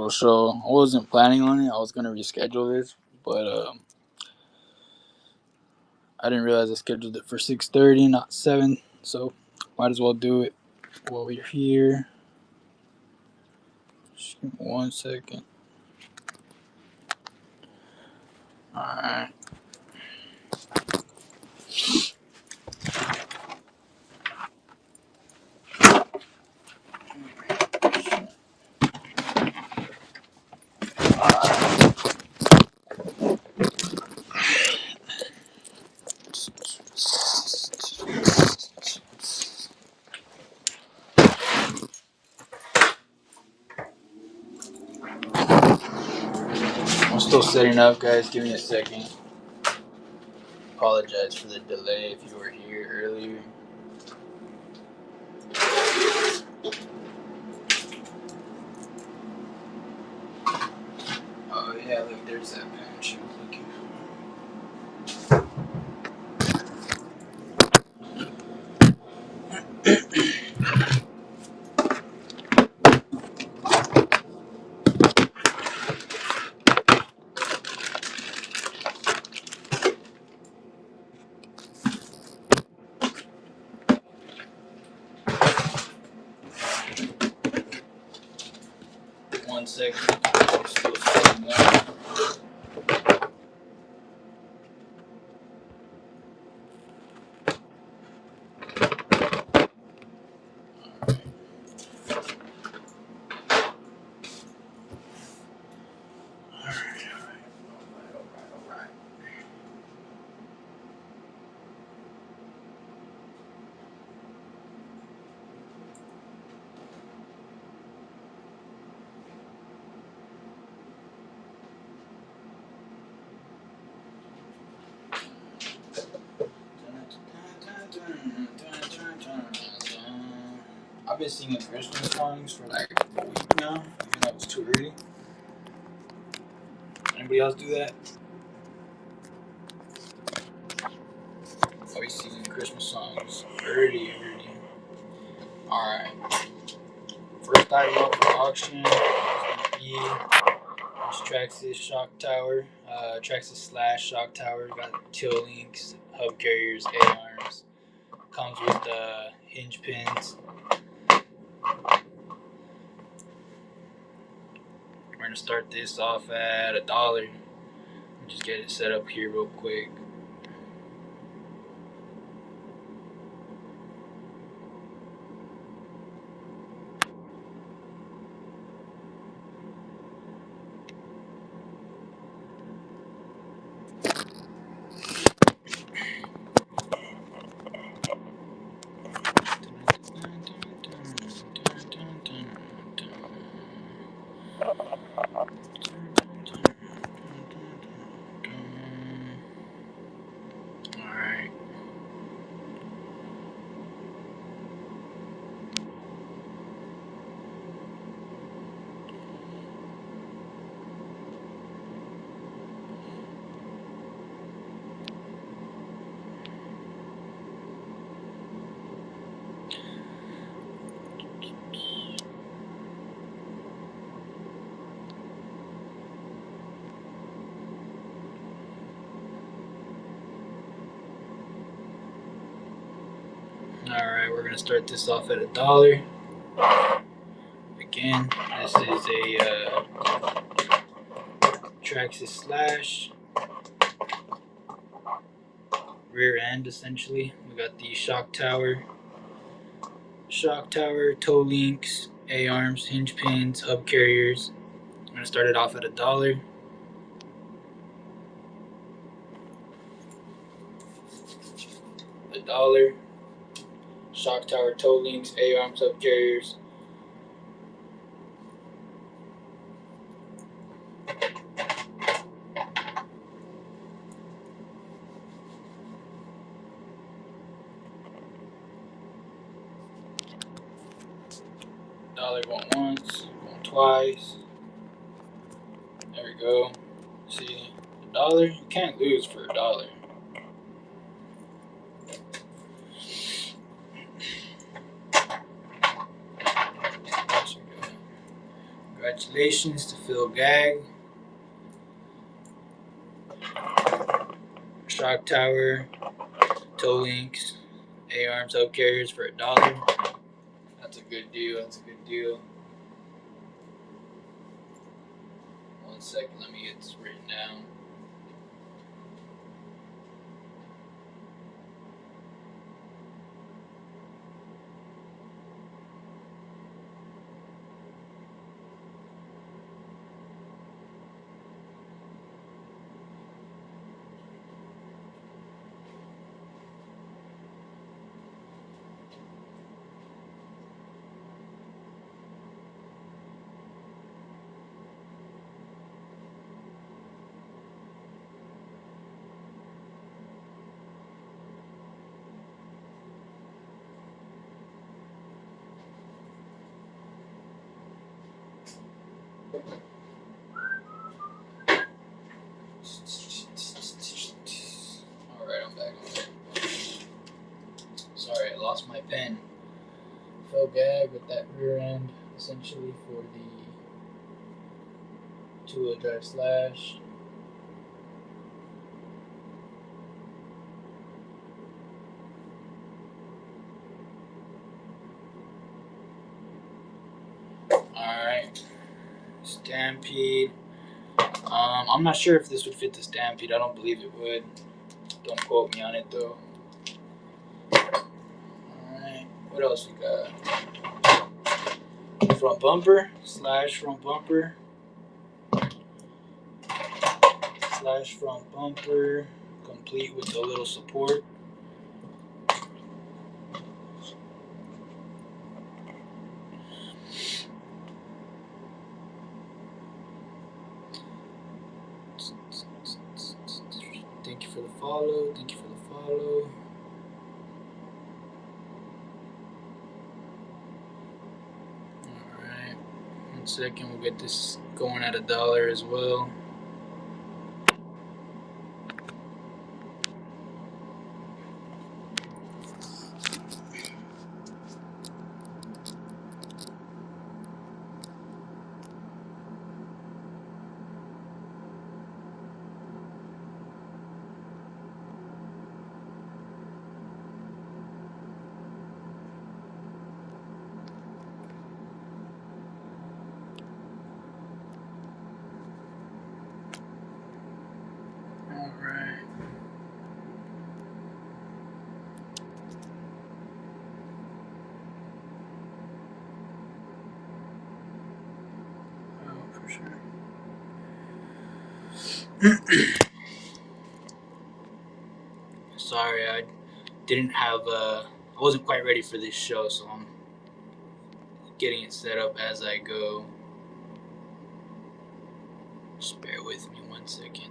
So I wasn't planning on it. I was gonna reschedule this, but I didn't realize I scheduled it for 6:30, not 7. So might as well do it while we're here. Just give me 1 second. All right. I'm still setting up, guys. Give me a second. Apologize for the delay if you were here earlier. Oh yeah, look, there's that pen she was looking for. 1 second. I'm still setting up. I've been singing Christmas songs for like a week now, even though it's too early. Anybody else do that? Always singing Christmas songs early. Alright. First item up for auction is going to be this Traxxas Shock Tower. Traxxas / Shock Tower. Got tail links, hub carriers, A-arms. Comes with hinge pins. We're going to start this off at $1. Just get it set up here real quick. Alright. Alright, we're going to start this off at $1. Again, this is a Traxxas / rear end essentially. We got the shock tower, toe links, A-arms, hinge pins, hub carriers. I'm going to start it off at $1. $1. Shock tower, toe links, A-arms, hub carriers. $1 going once, going twice. There we go. See, $1. You can't lose for $1. Installations to fill gag. Shock tower, toe links, A-arm toe carriers for $1. That's a good deal. That's a good deal. 1 second, let me get this written down. Alright, I'm back. Sorry, I lost my pen. Fill gag with that rear end, essentially for the two-wheel drive slash. Alright, Stampede. I'm not sure if this would fit the Stampede. I don't believe it would. Don't quote me on it though. Alright, what else we got? Front bumper slash front bumper slash front bumper, complete with a little support. Thank you for the follow. Thank you for the follow. Alright. 1 second, we'll get this going at $1 as well. Alright. Oh, for sure. Sorry, I didn't have I wasn't quite ready for this show, so I'm getting it set up as I go. Just bear with me 1 second.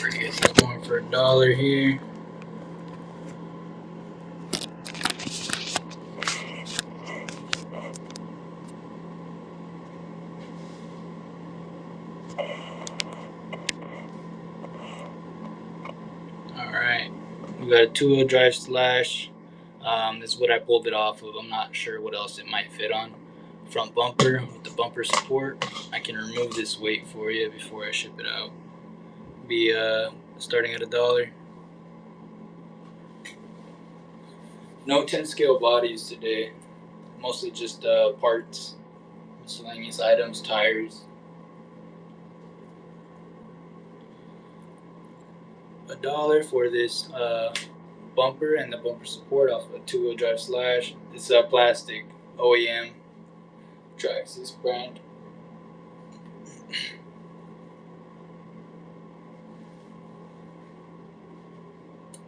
We're gonna get this going for $1 here. Alright, we got a two-wheel drive slash. This is what I pulled it off of. I'm not sure what else it might fit on. Front bumper with the bumper support. I can remove this weight for you before I ship it out. Be starting at $1. No 10 scale bodies today. Mostly just parts, miscellaneous items, tires. $1 for this bumper and the bumper support off of a two-wheel drive slash. It's plastic, OEM. Traxxas brand.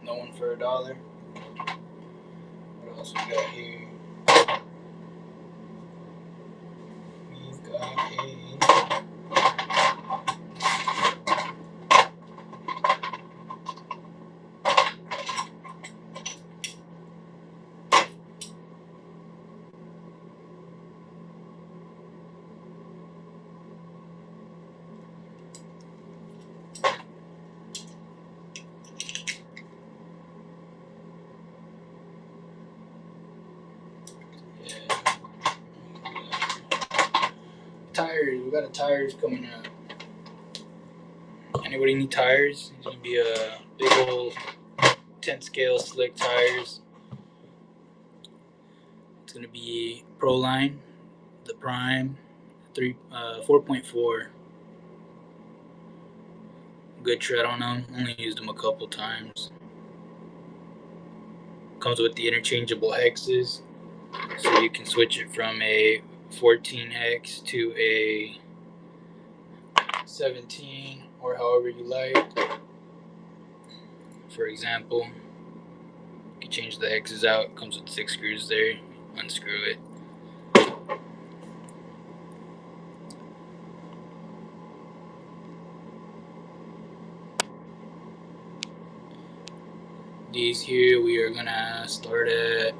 No one for $1. What else we got here? We've got a tires. We got tires coming up. Anybody need tires? It's gonna be a big old 10 scale slick tires. It's gonna be Proline, the Prime, 4.4. Good tread on them. Only used them a couple times. Comes with the interchangeable hexes, so you can switch it from a 14 hex to a 17 or however you like. For example, you can change the hexes out. It comes with 6 screws there. Unscrew it. These here we are gonna start at.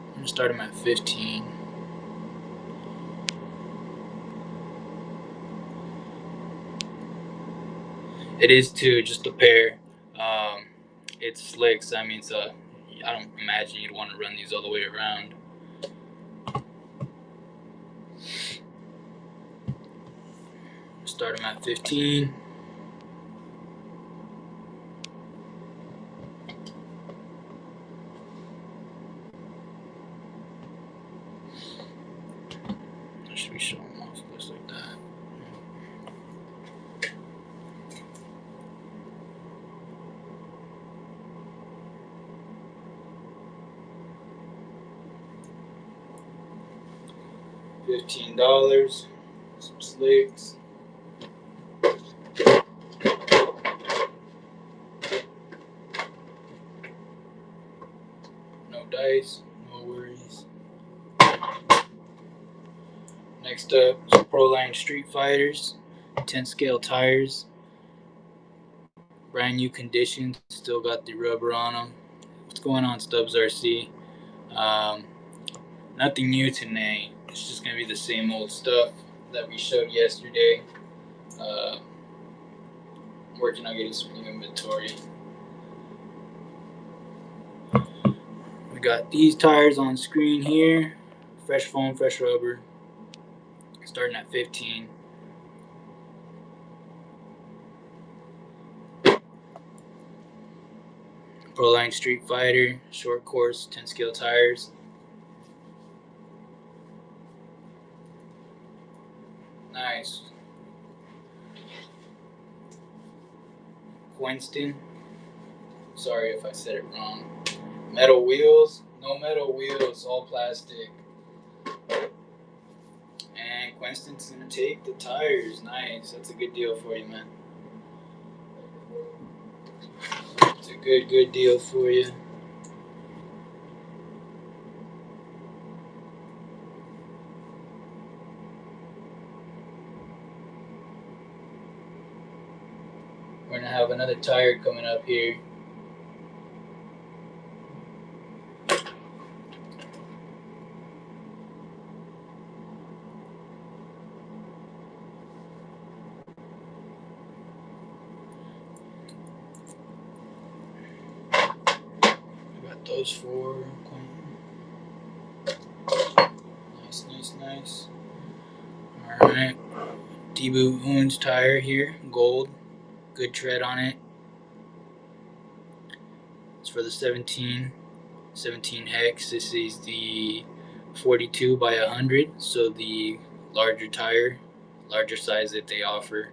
I'm gonna start them at 15. It is too, just a pair. It's slicks. I mean, so I don't imagine you'd want to run these all the way around. Start them at 15. Should we show them off just like that? $15. Some slicks. No dice, no worries. Next up, some Proline Street Fighters, 10 scale tires, brand new condition, still got the rubber on them. What's going on, Stubbs RC? Nothing new today. It's just gonna be the same old stuff that we showed yesterday. Working on getting some new inventory. We got these tires on screen here. Fresh foam, fresh rubber. Starting at 15. Proline Street Fighter, short course, 10 scale tires. Nice. Winston. Sorry if I said it wrong. Metal wheels. No metal wheels, all plastic. And Quinston's gonna take the tires. Nice. That's a good deal for you, man. It's a good deal for you. We're gonna have another tire coming up here. We got those 4. Nice. Alright. Debu Hoon's tire here, gold. Good tread on it. It's for the 17 hex. This is the 42 by 100, so the larger tire, larger size that they offer.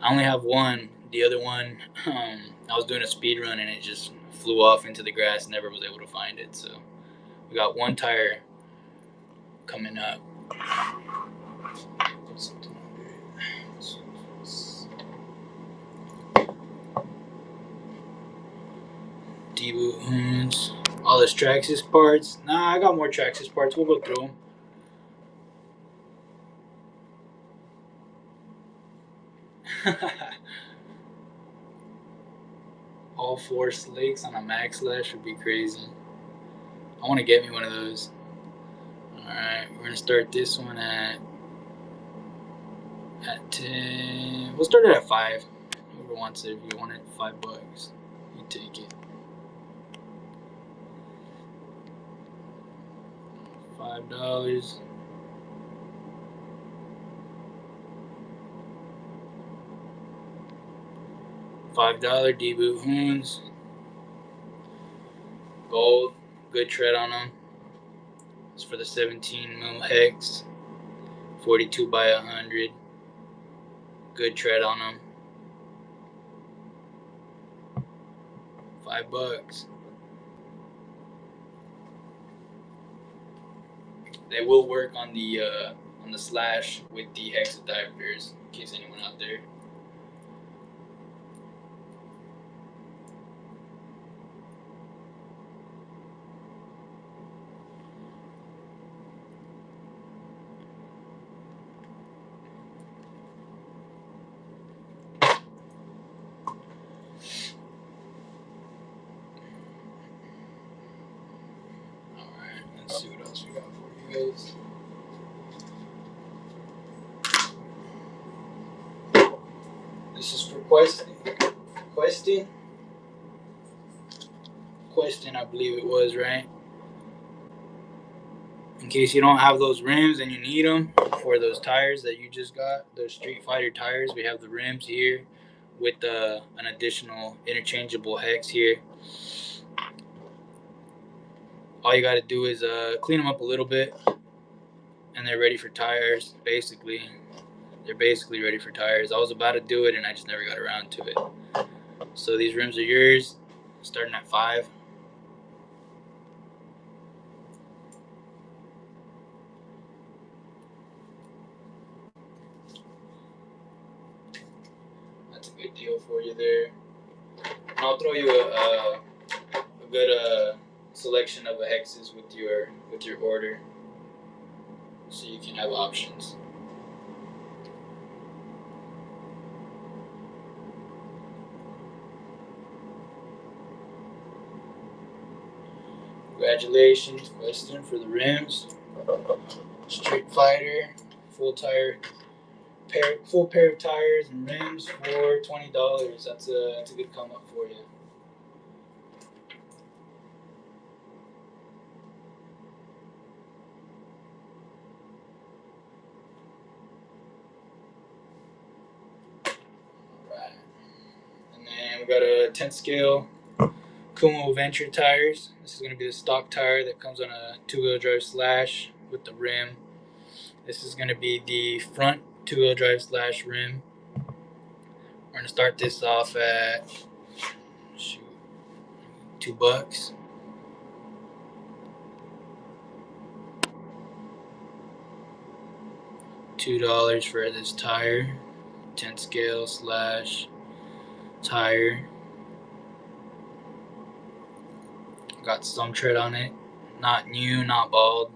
I only have one. The other one, I was doing a speed run and it just flew off into the grass. Never was able to find it. So We got one tire coming up. D-boot hoons. All this Traxxas parts. Nah, I got more Traxxas parts. We'll go through them. All 4 slicks on a max lash would be crazy. I want to get me one of those. Alright, we're going to start this one at 10. We'll start it at 5. Whoever wants it, if you want it, $5. You take it. $5. $5 D-boot hoons. Gold, good tread on them. It's for the 17 mil hex. 42 by 100. Good tread on them. $5. They will work on the slash with the hex diapers, in case anyone out there. Alright, let's see what else we got for you guys. This is for Questing, I believe it was, right? In case you don't have those rims and you need them for those tires that you just got, those Street Fighter tires, we have the rims here with an additional interchangeable hex here. All you got to do is clean them up a little bit, and they're ready for tires. Basically, they're basically ready for tires. I was about to do it, and I just never got around to it. So these rims are yours, starting at 5. That's a good deal for you there. And I'll throw you a good selection of hexes with your order, so you can have options. Congratulations, Weston, for the rims. Street Fighter, full pair of tires and rims for $20. That's a good come up for you. Alright. And then we got a 10 scale Kumo Venture tires. This is going to be the stock tire that comes on a 2-wheel drive slash with the rim. This is going to be the front 2-wheel drive slash rim. We're going to start this off at $2. $2 for this tire, 10 scale slash tire. Got some tread on it, not new, not bald.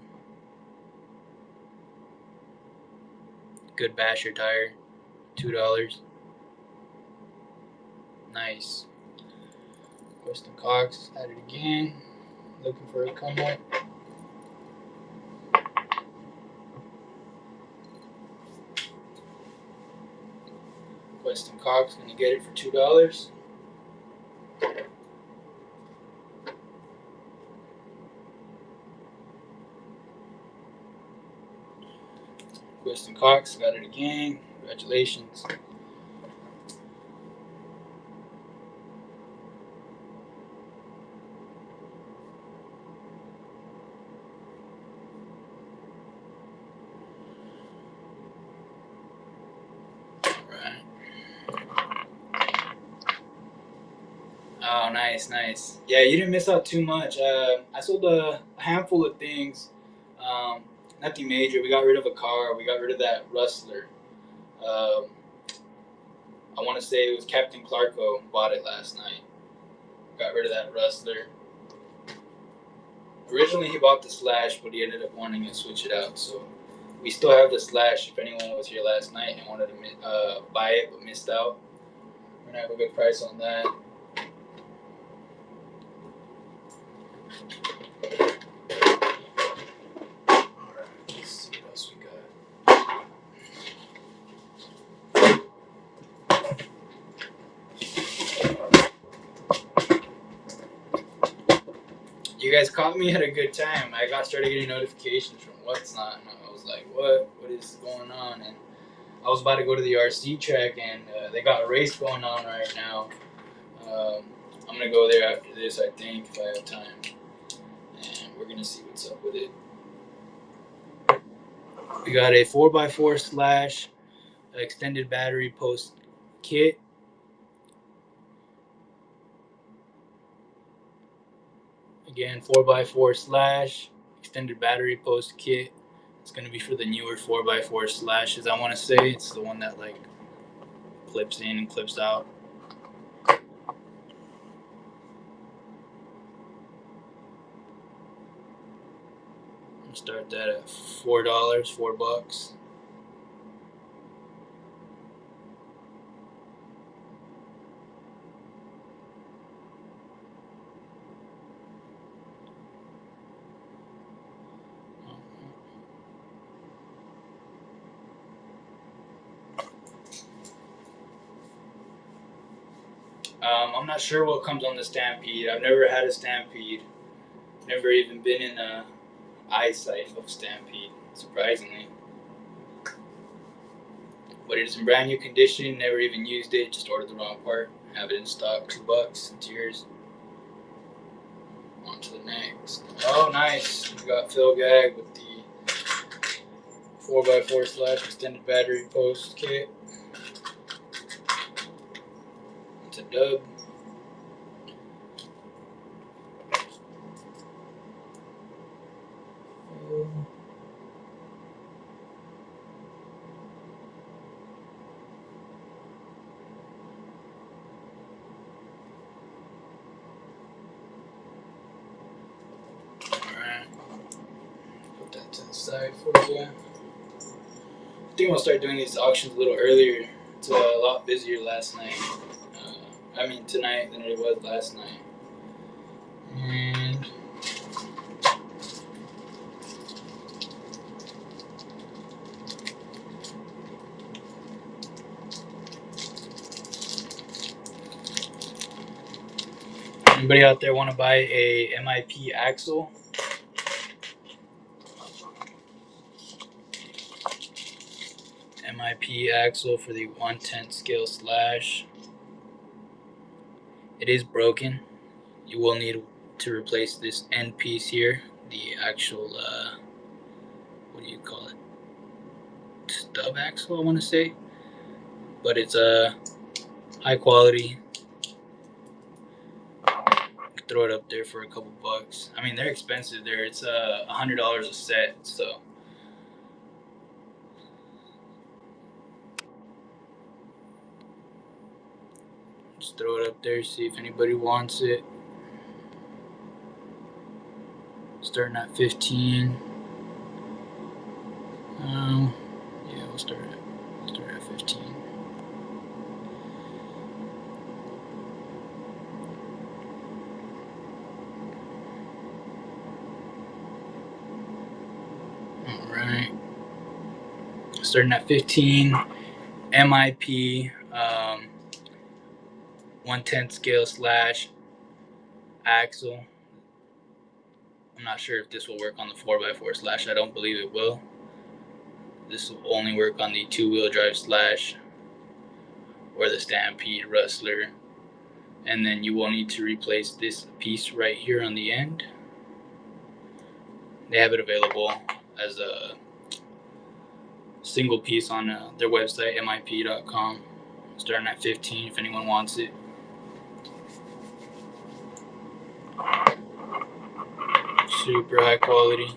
Good basher tire, $2. Nice. Weston Cox at it again, looking for a come up. Weston Cox gonna get it for $2. Weston Cox got it again. Congratulations. Oh, nice. Yeah, you didn't miss out too much. I sold a handful of things. Nothing major. We got rid of a car. We got rid of that Rustler. Um, I want to say it was Captain Clarko bought it last night. Got rid of that Rustler. Originally he bought the Slash, but he ended up wanting to switch it out. So we still have the Slash. If anyone was here last night and wanted to buy it but missed out, we're gonna have a good price on that. Alright, let's see what else we got. You guys caught me at a good time. I started getting notifications from What's Not, and I was like, what is going on? And I was about to go to the RC track, and they got a race going on right now. I'm gonna go there after this, I think, if I have time, and we're gonna see what's up with it. We got a 4x4 Slash extended battery post kit. Again, 4x4 Slash extended battery post kit. It's gonna be for the newer 4x4 Slashes. I want to say it's the one that like clips in and clips out. I'll start that at $4, $4. I'm not sure what comes on the Stampede. I've never had a Stampede. Never even been in a eyesight of Stampede, surprisingly. But it is in brand new condition. Never even used it. Just ordered the wrong part. Have it in stock. $2. It's yours. On to the next. Oh, nice. We got Phil Gag with the 4x4 Slash extended battery post kit. It's a dub. Alright. Put that to the side for you. I think I'll start doing these auctions a little earlier. It's a lot busier last night. Tonight than it was last night. And anybody out there want to buy a MIP axle? MIP axle for the 1/10 scale Slash. It is broken. You will need to replace this end piece here, the actual what do you call it, stub axle, I want to say, but it's a high quality. Throw it up there for a couple bucks. I mean, they're expensive there. It's $100 a set, so just throw it up there, see if anybody wants it. Starting at 15. Yeah, we'll start at 15. All right. Starting at 15. MIP 1/10 scale Slash axle. I'm not sure if this will work on the 4x4 Slash. I don't believe it will. This will only work on the 2-wheel drive Slash or the Stampede Rustler. And then you will need to replace this piece right here on the end. They have it available as a single piece on their website, mip.com. Starting at 15 if anyone wants it. Super high quality.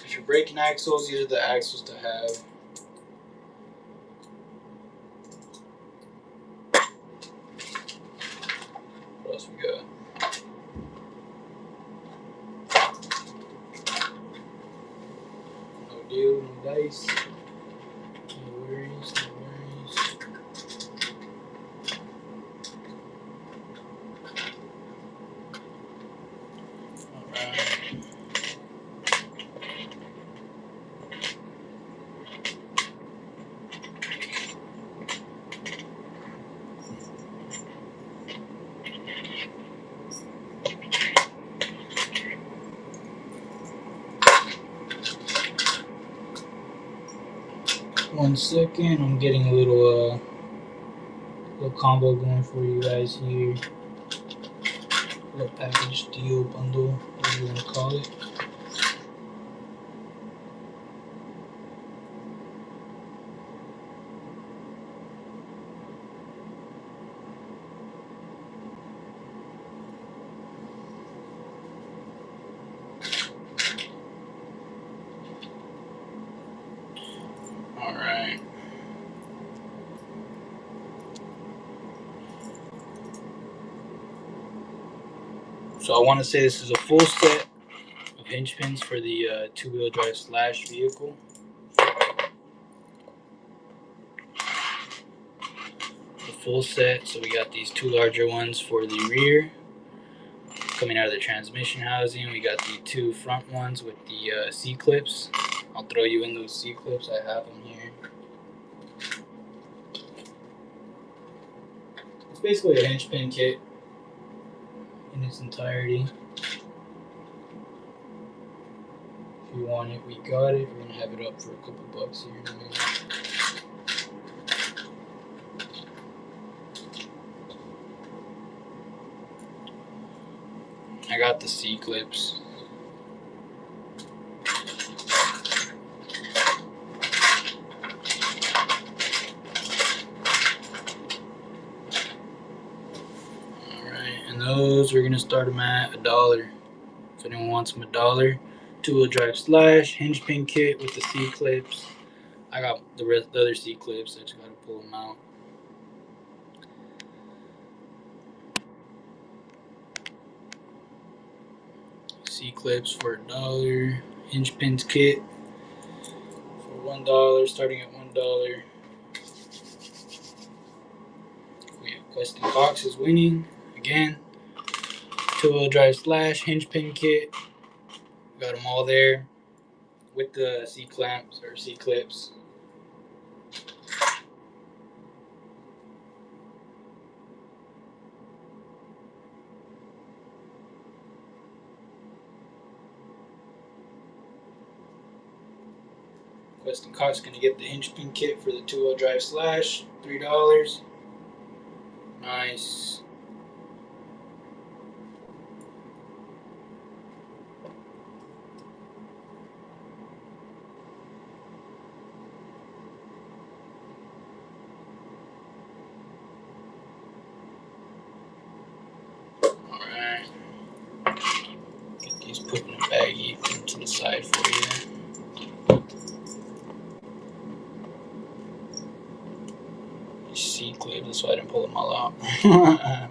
If you're breaking axles, these are the axles to have. What else we got? No deal, no dice. No worries, no worries. Alright. One second, I'm getting a little combo going for you guys here. Little package deal bundle, whatever you want to call it. Alright. So I want to say this is a full set of hinge pins for the two-wheel drive slash vehicle. The full set. So we got these two larger ones for the rear coming out of the transmission housing. We got the two front ones with the C-clips. I'll throw you in those C-clips. I have them here. It's basically a hinge pin kit in its entirety. If you want it, we got it. We're gonna have it up for a couple bucks here in a minute. I got the C-clips. Alright, and those we're gonna start them at $1. If anyone wants them, $1. Two-wheel drive slash hinge pin kit with the C-clips. I got the other C-clips. I just gotta pull them out. C-clips for $1. Hinge pins kit for $1, starting at $1. We have Weston Cox is winning again. Two-wheel drive slash hinge pin kit. Got them all there with the C-clamps or C-clips. Weston Cox gonna get the hinge pin kit for the two-wheel drive slash, $3. Nice. Alright. Get these put in a baggie, put them to the side for you. C-clip, that's why I didn't pull them all out. Alright.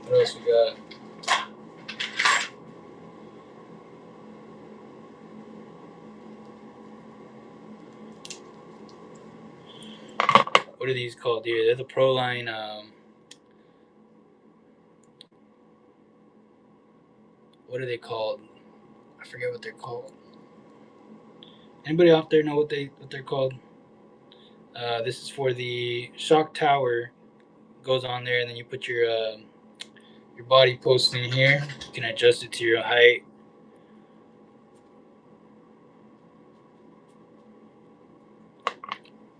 What else we got? What are these called here? They're the Proline, what are they called? I forget what they're called. Anybody out there know what they're called? This is for the shock tower. Goes on there, and then you put your body post in here. You can adjust it to your height.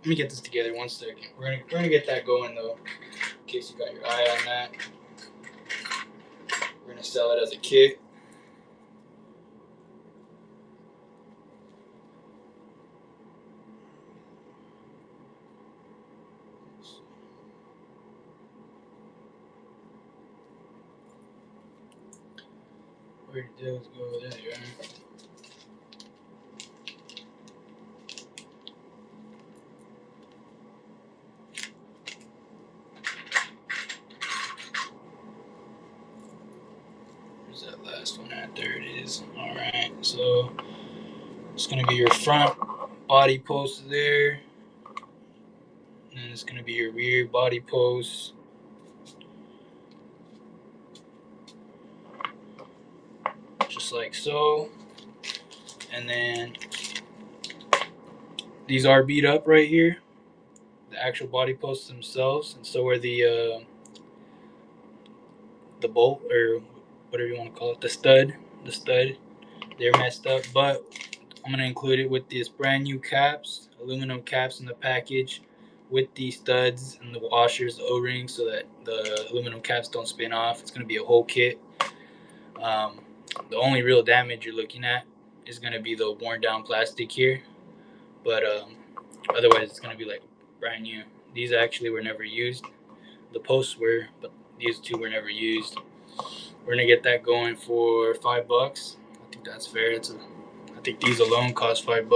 Let me get this together 1 second. We're gonna get that going though, in case you got your eye on that. We're gonna sell it as a kit. Where did those go? There they are. Where's that last one at? There it is. Alright, so it's going to be your front body post there. And then it's going to be your rear body post. Just like so. And then these are beat up right here. The actual body posts themselves. And so are the bolt, or whatever you want to call it, the stud. They're messed up, but I'm gonna include it with this brand new caps, aluminum caps in the package, with the studs and the washers, the O-rings, so that the aluminum caps don't spin off. It's gonna be a whole kit. The only real damage you're looking at is gonna be the worn down plastic here, but otherwise it's gonna be like brand new. These actually were never used. The posts were, but these two were never used. We're gonna get that going for $5. I think that's fair. I think these alone cost $5.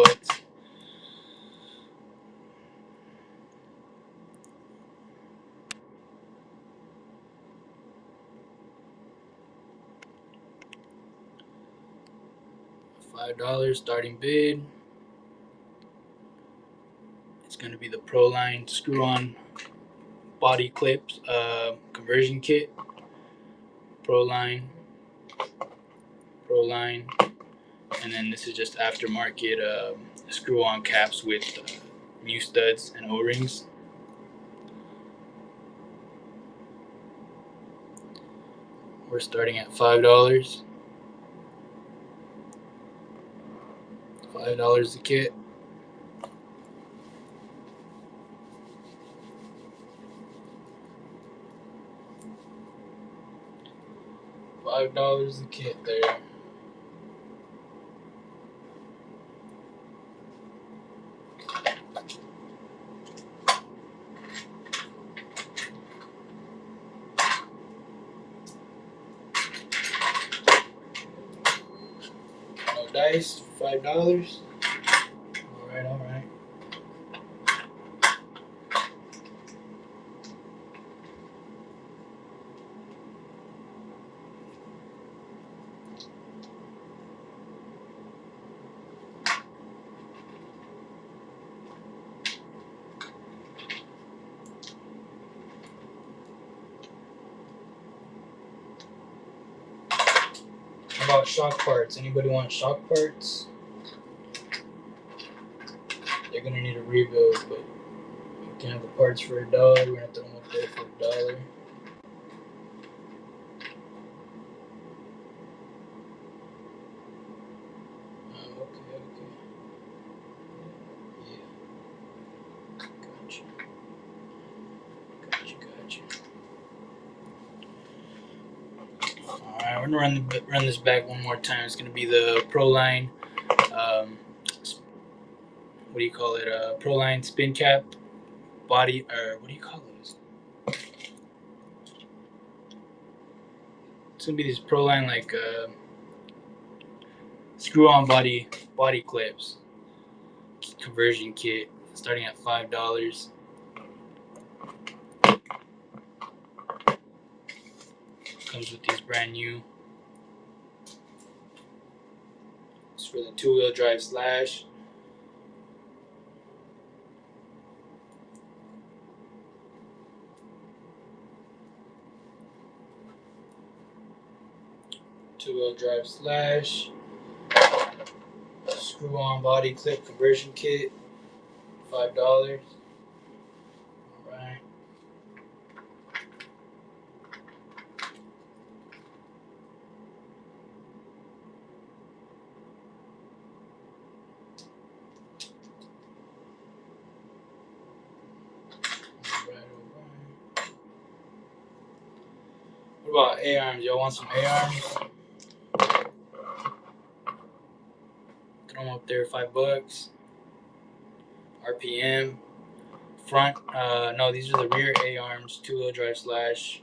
$5 starting bid. It's gonna be the Proline screw-on body clips conversion kit. Proline, and then this is just aftermarket screw-on caps with new studs and O-rings. We're starting at $5. $5 a kit. $5 a kit there. No dice, $5. All right. How about shock parts? Anybody want shock parts? They're gonna need a rebuild, but you can have the parts for $1. We're gonna throw them up there for $1. Okay. Yeah. Gotcha. Alright, we're gonna run this back one more time. It's gonna be the Proline, what do you call it? Proline spin cap body, or what do you call those? It's gonna be these Proline like screw-on body clips conversion kit, starting at $5. Comes with these brand new. It's for the two-wheel drive slash. Two-wheel drive slash. Screw-on body clip conversion kit, $5. Alright. What about A-arms? Y'all want some A-arms? Throw them up there, $5. RPM. Front, no, these are the rear A-arms, two-wheel drive slash.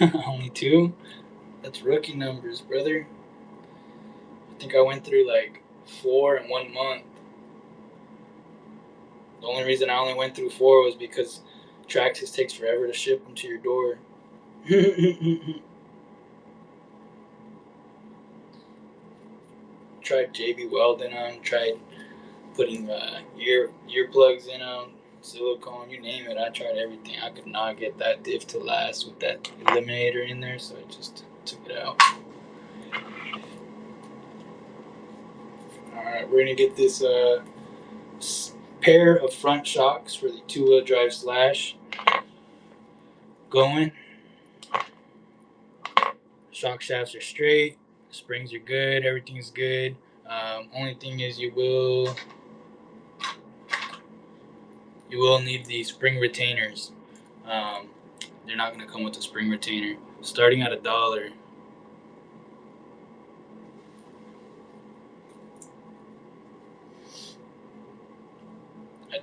Only 2? That's rookie numbers, brother. I think I went through like 4 in 1 month. The only reason I only went through 4 was because Traxxas takes forever to ship them to your door. Tried JB welding them, tried putting earplugs in them, silicone, you name it. I tried everything. I could not get that diff to last with that eliminator in there, so I just took it out. Alright, we're going to get this pair of front shocks for the 2-wheel drive slash going. Shock shafts are straight, springs are good, everything's good. Only thing is you will need the spring retainers. They're not going to come with a spring retainer. Starting at $1.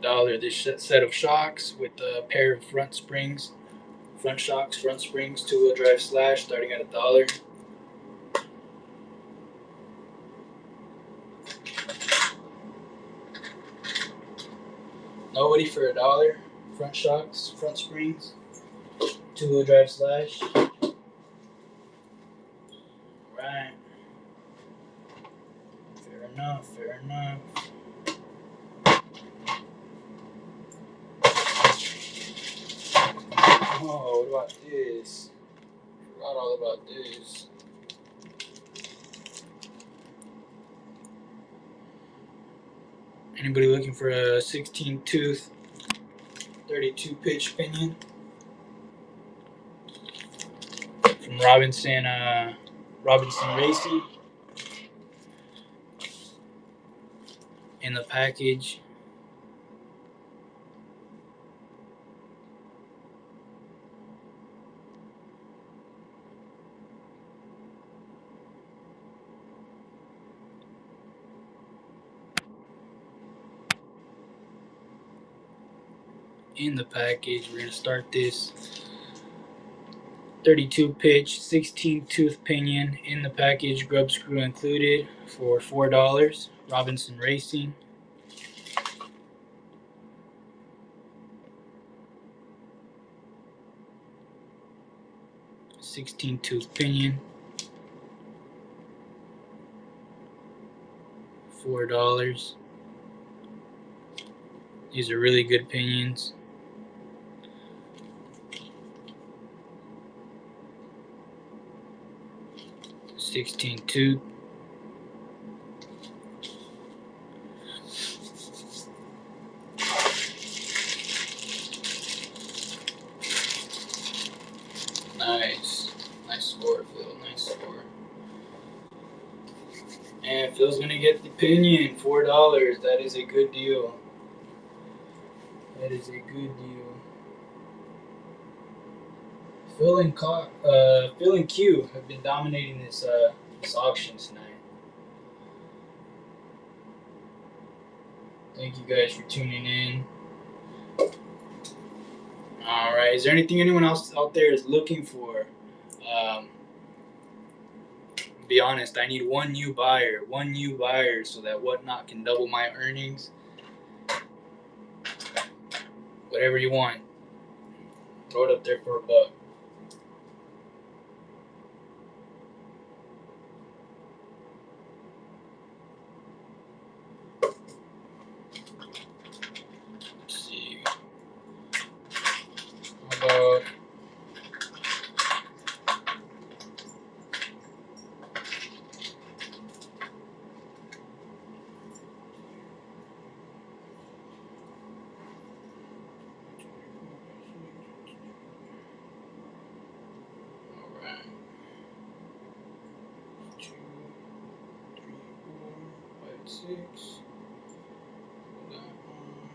$1 this set of shocks with a pair of front springs, front shocks, front springs, 2-wheel drive slash, starting at $1. Nobody for $1. Front shocks, front springs, 2-wheel drive slash. Right. Fair enough. Fair enough. Oh, what about this? Forgot all about this. Anybody looking for a 16-tooth, 32-pitch pinion? From Robinson Racing. In the package. We're going to start this 32 pitch 16 tooth pinion in the package, grub screw included, for $4. Robinson Racing. $16-tooth pinion, $4. These are really good pinions. $16-tooth. Nice score, Phil. Nice score. And Phil's gonna get the pinion, $4. That is a good deal. That is a good deal. Phil and Q have been dominating this auction tonight. Thank you guys for tuning in. All right. Is there anything anyone else out there is looking for? Be honest, I need one new buyer, so that Whatnot can double my earnings. Whatever you want, throw it up there for $1. Let's see. How about six. That one.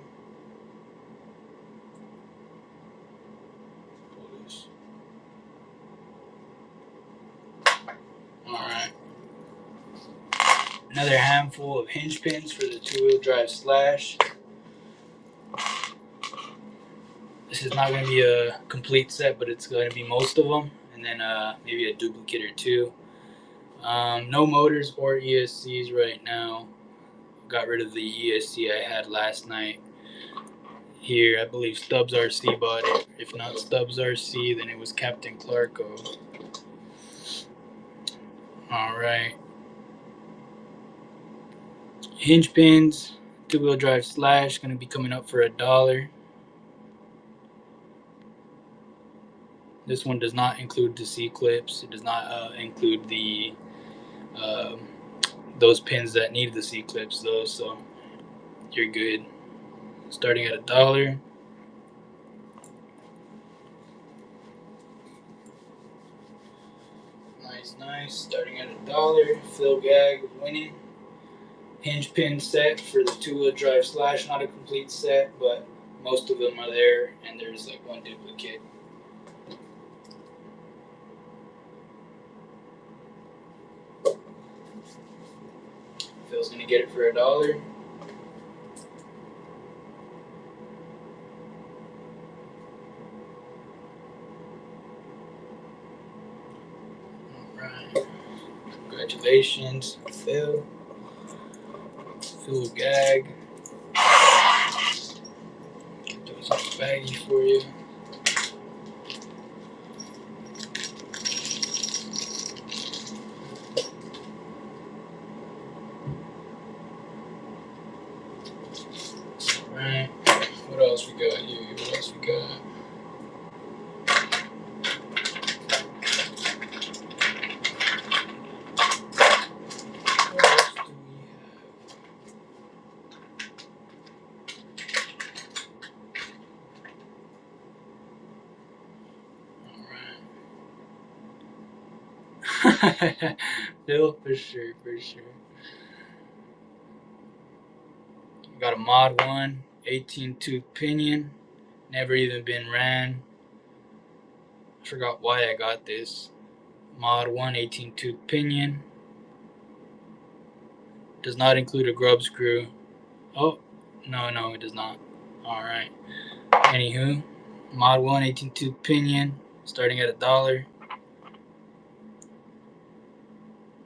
Pull this. Alright. Another handful of hinge pins for the 2-wheel drive slash. This is not going to be a complete set, but it's going to be most of them. and then maybe a duplicate or two. No motors or ESCs right now. Got rid of the ESC I had last night. Here, I believe Stubbs RC bought it. If not Stubbs RC, then it was Captain Clarko. Alright. Hinge pins, two-wheel drive slash, going to be coming up for $1. This one does not include the C-clips. It does not include the those pins that need the C-clips though, so you're good. Starting at $1. Nice. Starting at $1. Phil Gag winning. Hinge pin set for the two-wheel drive slash. Not a complete set, but most of them are there, and there's like one duplicate. Phil's gonna get it for $1. Alright. Congratulations, Phil. Phil Gag. Get those in the baggie for you. Alright. What else we got here? What else we got? Phil, for sure. Got a Mod 1 18-tooth pinion. Never even been ran. I forgot why I got this. Mod 1 18-tooth pinion. Does not include a grub screw. Oh, no, it does not. Alright. Anywho, Mod 1 18-tooth pinion. Starting at $1.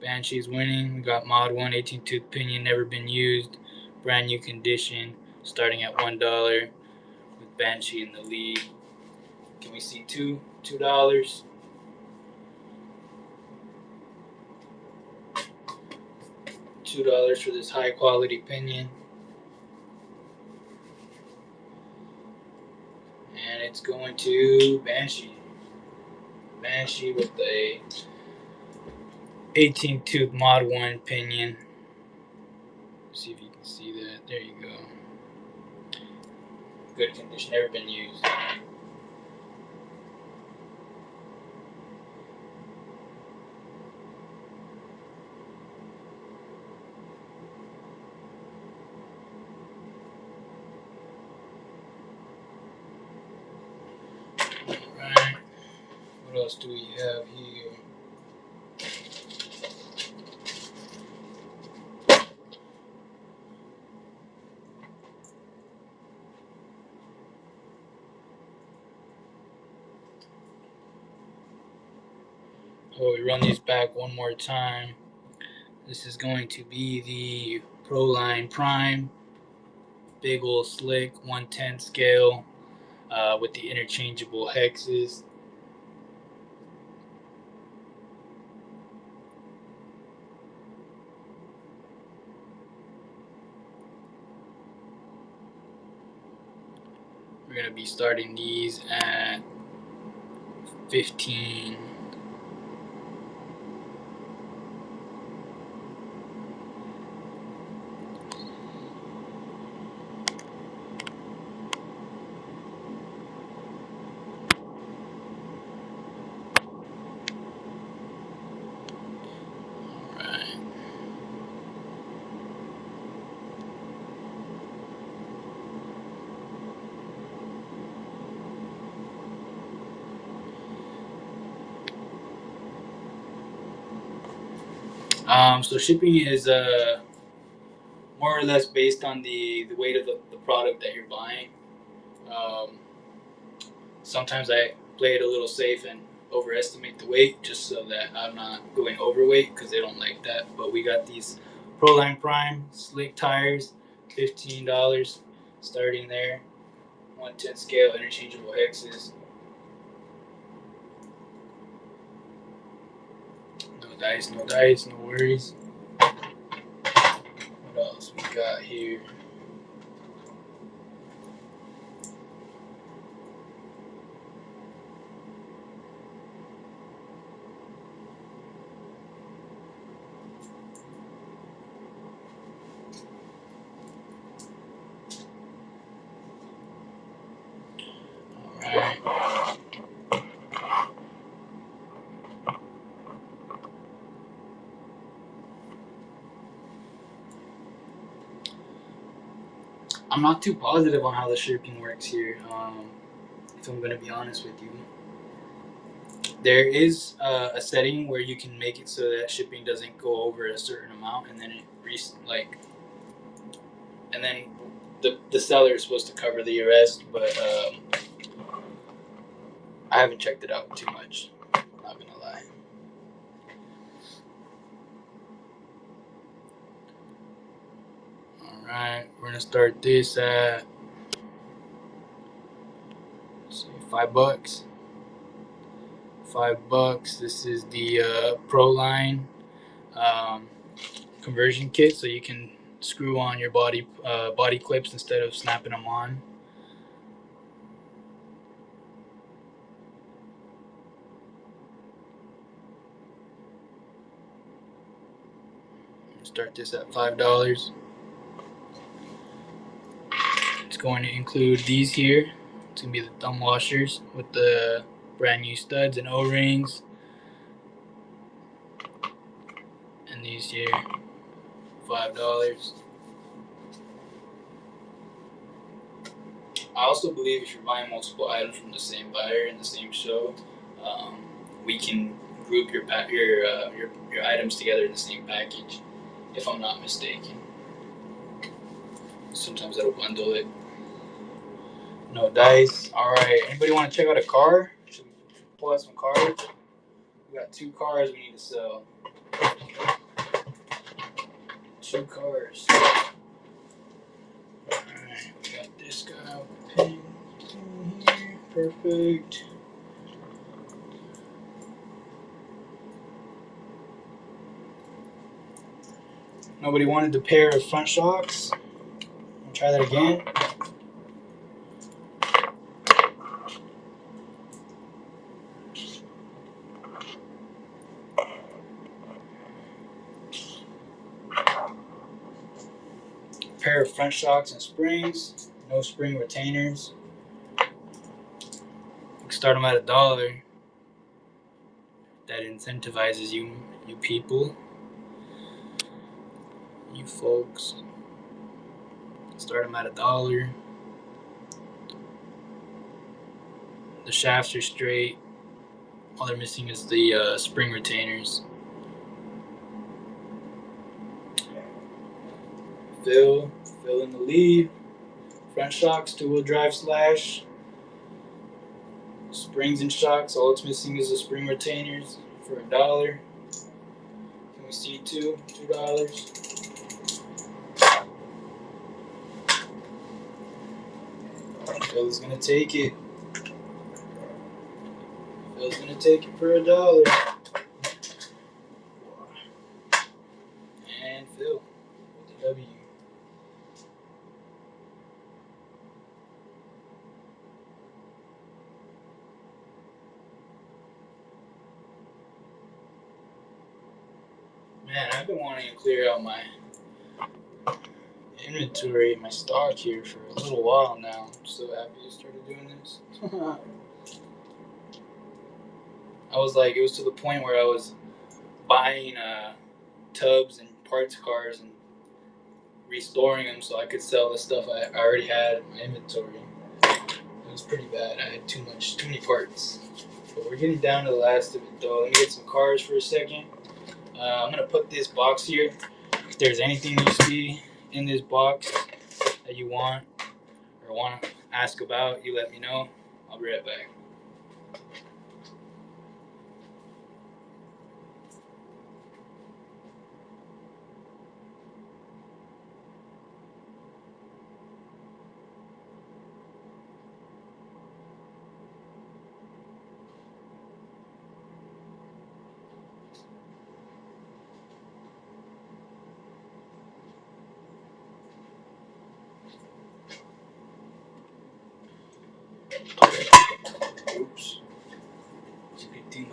Banshee's winning. We got Mod 1 18-tooth pinion, never been used, brand new condition, starting at $1 with Banshee in the lead. Can we see $2? $2. $2 for this high quality pinion. And it's going to Banshee. Banshee with a 18-tooth Mod 1 pinion. See if you can see that. There you go. Good condition, never been used. Alright. What else do we have here? Oh, we run these back one more time. This is going to be the Proline Prime, big ol' slick 1/10 scale with the interchangeable hexes. We're going to be starting these at 15. So shipping is more or less based on the weight of the product that you're buying. Sometimes I play it a little safe and overestimate the weight just so that I'm not going overweight because they don't like that. But we got these Proline Prime slick tires, $15 starting there. 110 scale interchangeable hexes. No dice, no worries. What else we got here? Alright. I'm not too positive on how the shipping works here, if I'm going to be honest with you. There is a setting where you can make it so that shipping doesn't go over a certain amount, and then and then the seller is supposed to cover the rest, but I haven't checked it out too much. Not gonna lie. All right, we're gonna start this at, let's see, $5. $5. This is the Proline conversion kit, so you can screw on your body clips instead of snapping them on. Start this at $5. It's going to include these here. It's gonna be the thumb washers with the brand new studs and O-rings, and these here, $5. I also believe if you're buying multiple items from the same buyer in the same show, we can group your items together in the same package, if I'm not mistaken. Sometimes that'll bundle it. No dice. All right. Anybody want to check out a car? Should we pull out some cars? We got 2 cars we need to sell. 2 cars. Alright, we got this guy with the pin here. Perfect. Nobody wanted the pair of front shocks. I'll try that again. Pair of front shocks and springs. No spring retainers. You can start them at $1. That incentivizes you people. You folks. Start them at $1. The shafts are straight. All they're missing is the spring retainers. Fill in the lead. Front shocks, 2-wheel drive slash. Springs and shocks, all it's missing is the spring retainers for $1. Can we see $2? Phil's gonna take it. Phil's gonna take it for $1. And Phil with the W. Man, I've been wanting to clear out my inventory, my stock here for a little while now. I'm so happy I started doing this. It was to the point where I was buying tubs and parts cars and restoring them so I could sell the stuff I already had in my inventory. It was pretty bad. I had too many parts. But we're getting down to the last of it though. Let me get some cars for a second. I'm gonna put this box here. If there's anything you see in this box that you want or want to ask about, you let me know. I'll be right back.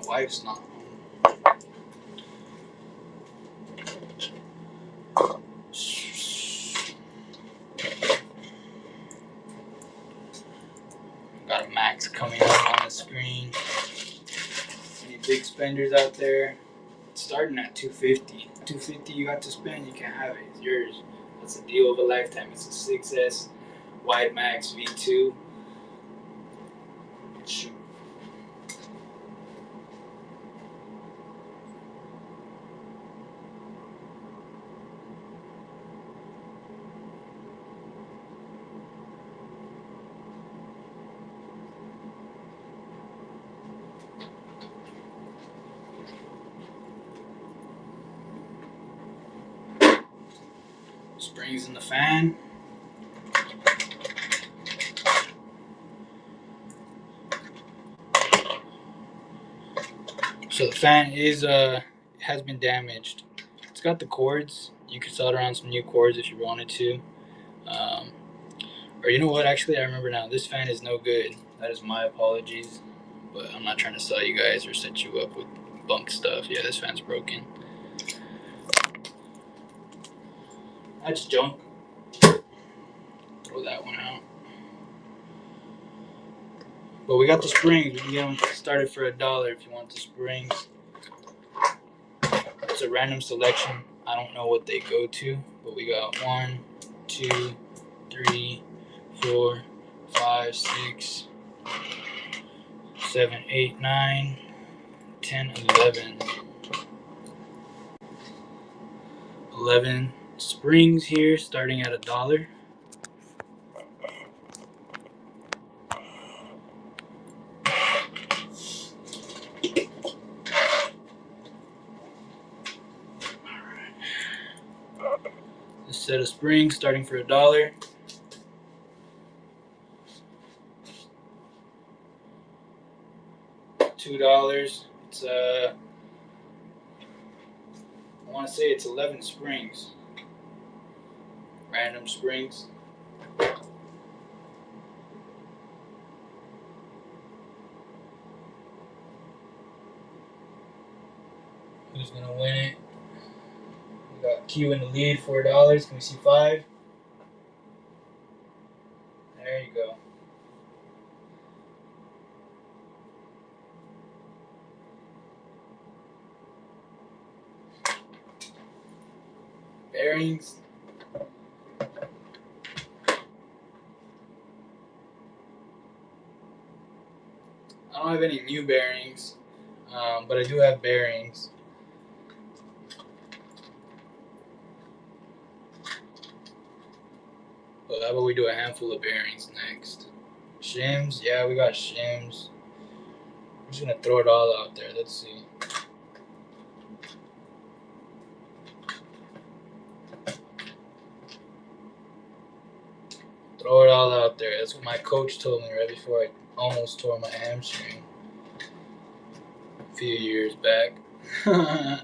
wife's not home. Got a max coming up on the screen. Any big spenders out there? It's starting at $250. $250 you got to spend, you can have it. It's yours. That's a deal of a lifetime. It's a 6S wide max V2. Shoot. Springs in the fan. So the fan has been damaged. It's got the cords. You could solder on some new cords if you wanted to. Or you know what? Actually, I remember now. This fan is no good. That is my apologies. But I'm not trying to sell you guys or set you up with bunk stuff. Yeah, this fan's broken. That's junk. Throw that one out. But we got the springs. We can get them started for $1 if you want the springs. It's a random selection. I don't know what they go to, but we got 1, 2, 3, 4, 5, 6, 7, 8, 9, 10, 11. 11 springs here, starting at $1. This set of springs starting for $1. $2. It's I want to say it's 11 springs. Random springs. Who's gonna win it? We got Q in the lead, $4. Can we see 5? There you go. Bearings. I don't have any new bearings, but I do have bearings. But how about we do a handful of bearings next? Shims, yeah, we got shims. I'm just gonna throw it all out there. Let's see. Throw it all out there. That's what my coach told me right before I almost tore my hamstring a few years back. Alright.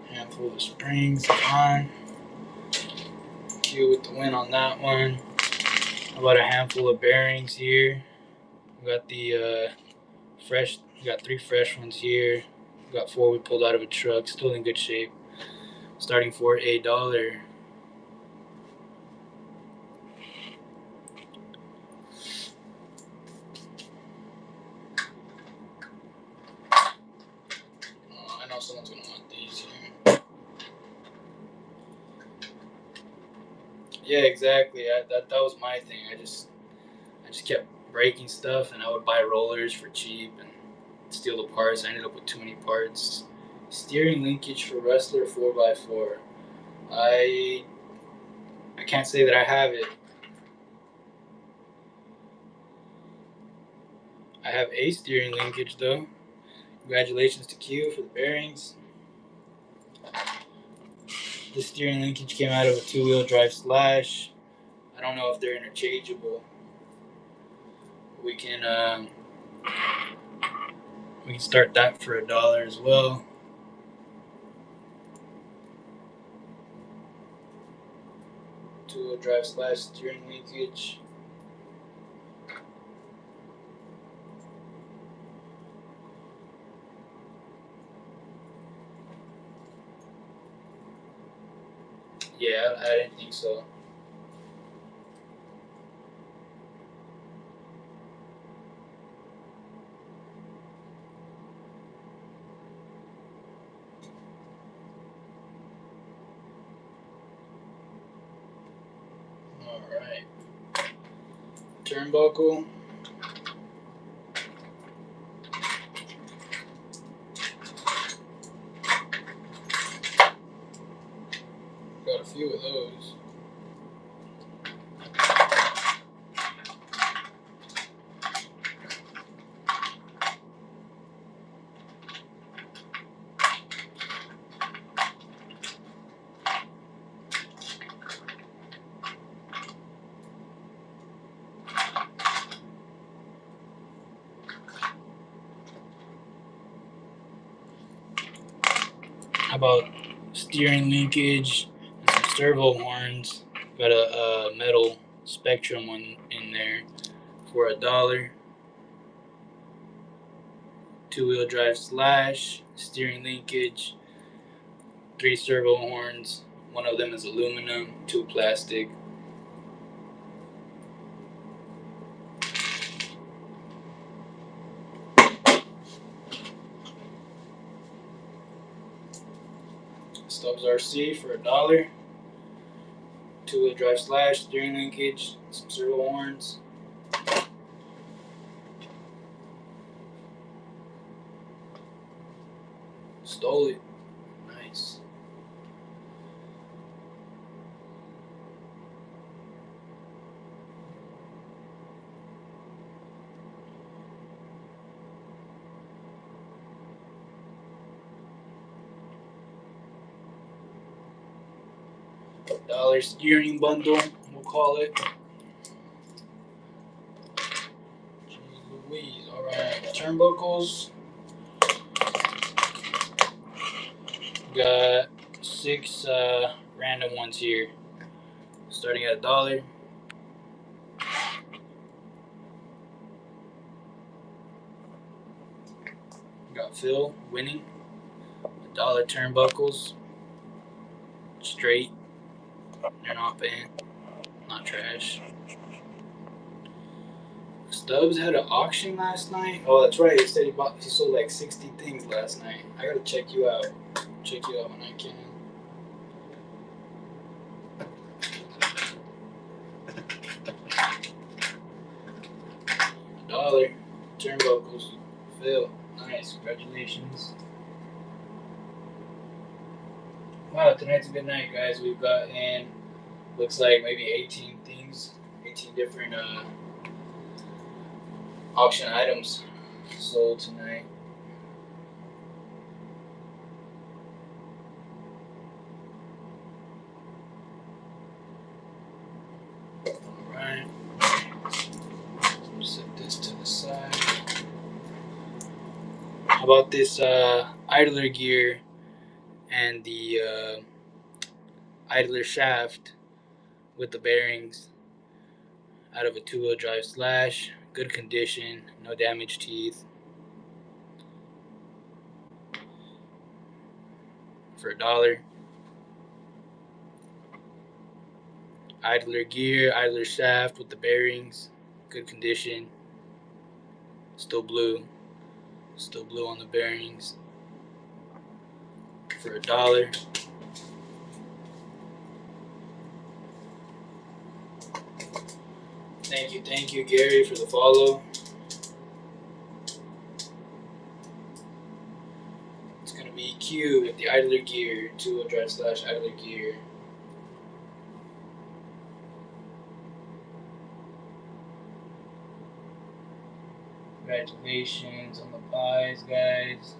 Handful of springs on. Q with the win on that one. About a handful of bearings here. We got the fresh. We got 3 fresh ones here. We got 4 we pulled out of a truck. Still in good shape. Starting for $1. I know someone's gonna want these here. Yeah, exactly. That was my thing. I just kept breaking stuff, and I would buy rollers for cheap and steal the parts. I ended up with too many parts. Steering linkage for Rustler 4x4. I can't say that I have it. I have a steering linkage though. Congratulations to Q for the bearings. This steering linkage came out of a 2-wheel drive Slash. I don't know if they're interchangeable. We can start that for $1 as well. two-wheel drive / steering linkage. Yeah, I didn't think so. Alright. Turnbuckle. Got a few of those. How about steering linkage and some servo horns? Got a metal Spectrum one in there for $1. Two-wheel drive / steering linkage, 3 servo horns. One of them is aluminum, 2 plastic. Stubbs RC for $1. Two-wheel drive / steering linkage, some servo horns. Stole it. Nice. $1 steering bundle, we'll call it. Jeez Louise. Alright, turnbuckles. Got 6 random ones here, starting at $1. Got Phil winning. $1 turnbuckles. Straight. They're not bad. Not trash. Stubbs had an auction last night. Oh, that's right. He said he sold like 60 things last night. I gotta check you out. Check you out when I can. $1 turnbuckles. Phil, nice. Congratulations. Wow, tonight's a good night, guys. We've got in, looks like maybe 18 things, 18 different auction items sold tonight. Alright. Set this to the side. How about this idler gear and the idler shaft with the bearings out of a two-wheel drive / good condition, no damaged teeth, for $1. Idler gear, idler shaft with the bearings, good condition, still blue on the bearings, for $1. Thank you, Gary, for the follow. It's gonna be Q with the idler gear, two-wheel drive / idler gear. Congratulations on the buys, guys.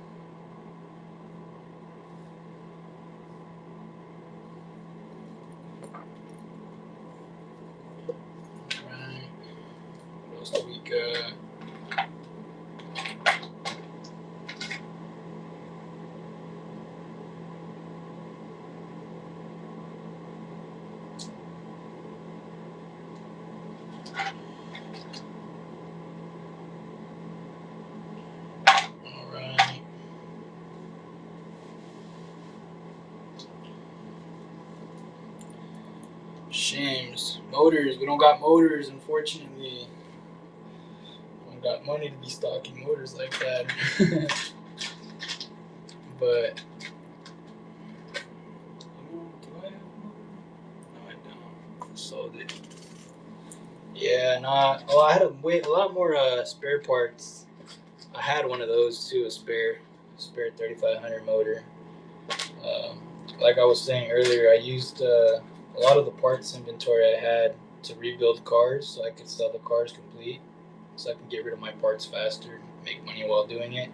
Alright. What else do we got? Alright. Shims. Motors. We don't got motors, unfortunately. We don't got money to be stocking motors like that. But do I have a motor? No, I don't. Sold it. Yeah, nah. Oh, I had a lot more spare parts. I had one of those too, a spare 3500 motor. Um, like I was saying earlier, I used a lot of the parts inventory I had to rebuild cars, so I could sell the cars complete, so I can get rid of my parts faster, make money while doing it.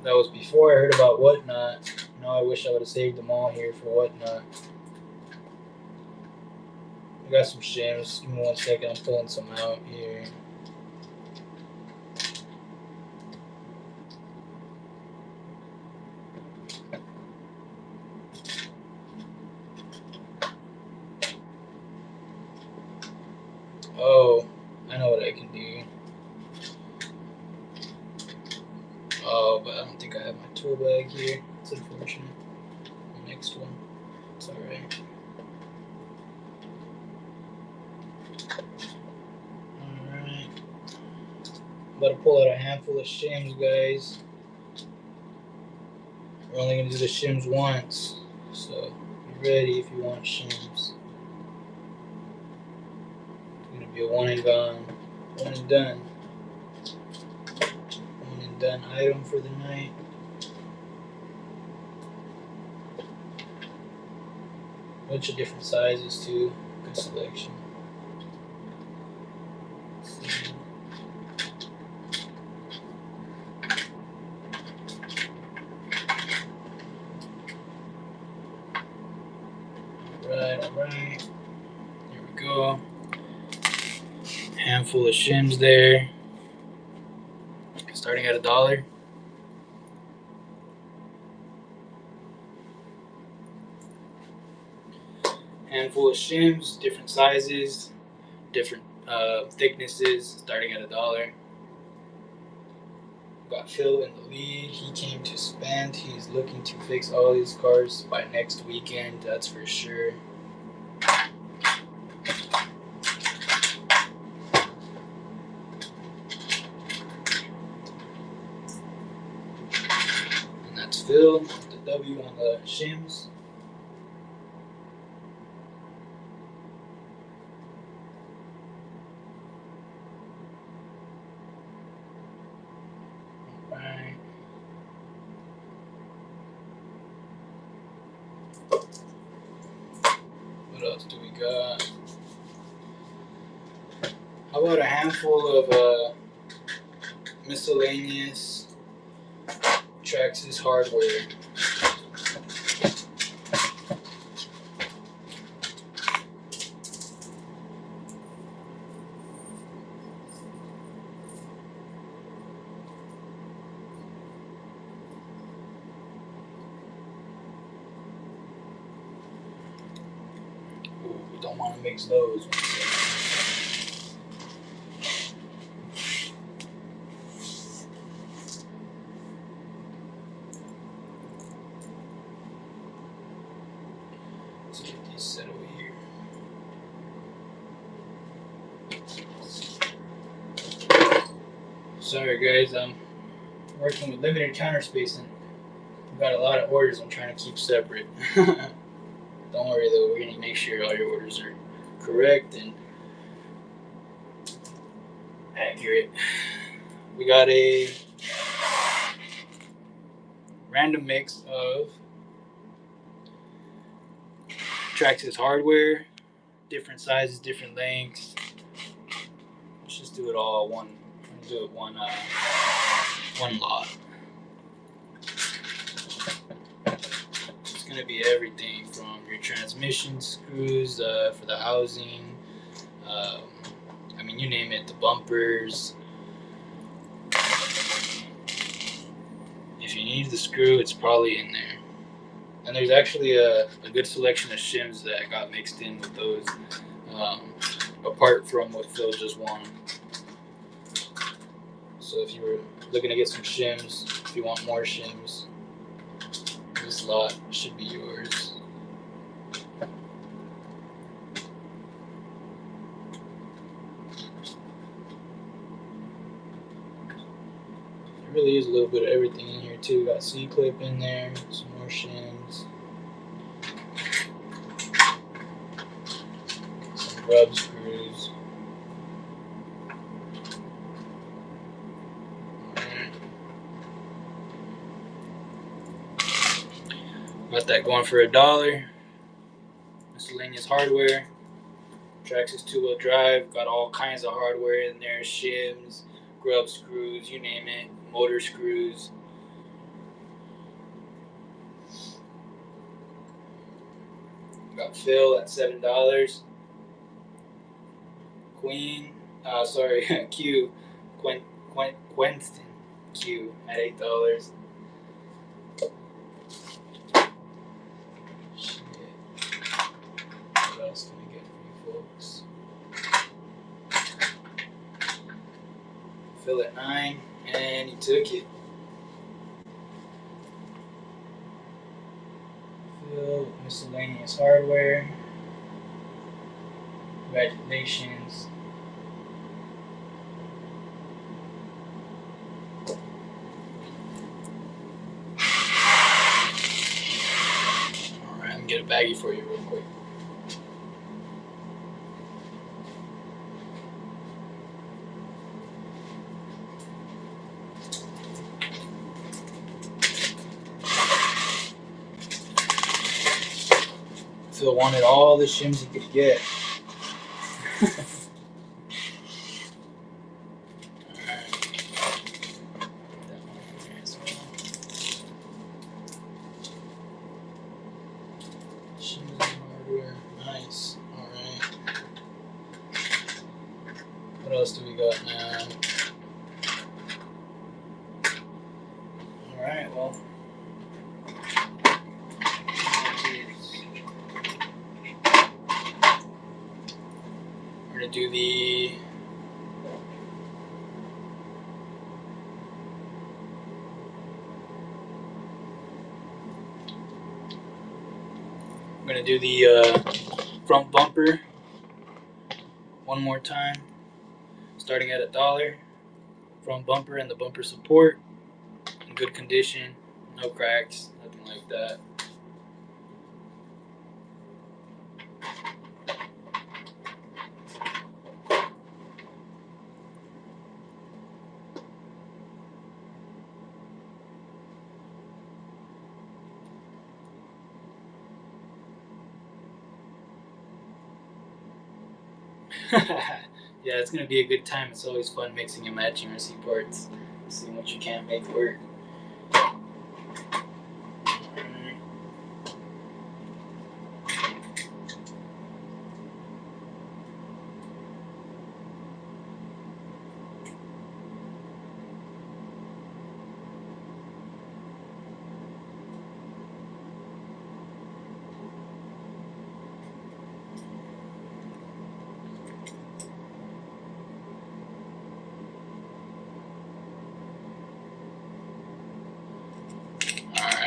That was before I heard about Whatnot. Now I wish I would have saved them all here for Whatnot. I got some shims. Give me 1 second. I'm pulling some out here. Oh, I know what I can do. Oh, but I don't think I have my tool bag here. It's unfortunate. The next one. It's alright. Alright. I'm about to pull out a handful of shims, guys. We're only going to do the shims once. So, be ready if you want shims. It's going to be a one and gone. One and done. One and done item for the night. Bunch of different sizes too. Good selection. Alright. Here we go. Handful of shims there. Starting at $1. Handful of shims, different sizes, different thicknesses, starting at $1. Got Phil in the lead. He came to spend. He's looking to fix all these cars by next weekend, that's for sure. And that's Phil, the W on the shims. Alright. What else do we got? How about a handful of miscellaneous Traxxas hardware? Ooh, we don't want to mix those. Let's get these set over here. Sorry guys, I'm working with limited counter spacing. We've got a lot of orders I'm trying to keep separate. Don't worry though, we're going to make sure all your orders are correct and accurate. We got a random mix of Traxxas hardware, different sizes, different lengths. Let's just do it all one. Do it one lot. It's gonna be everything from your transmission screws for the housing. I mean, you name it. The bumpers. If you need the screw, it's probably in there. And there's actually a good selection of shims that got mixed in with those. apart from what Phil just won. So if you were looking to get some shims, if you want more shims, this lot should be yours. There really is a little bit of everything in here too. Got C-clip in there, some more shims, some rub screws. Got that going for $1. Miscellaneous hardware. Traxxas 2-wheel drive. Got all kinds of hardware in there. Shims, grub screws, you name it. Motor screws. Got Phil at $7. Q. Quentin Q at $8. Shit. What else can we get for you folks? Phil at $9, and he took it. Phil, miscellaneous hardware. Congratulations. Alright, I'm gonna get a baggie for you real quick. Phil wanted all the shims he could get. Nice. Alright. What else do we got now? Alright, well. We're gonna do the front bumper one more time, starting at $1. Front bumper and the bumper support in good condition, no cracks, nothing like that. Yeah, it's gonna be a good time. It's always fun mixing and matching RC parts, seeing what you can't make work.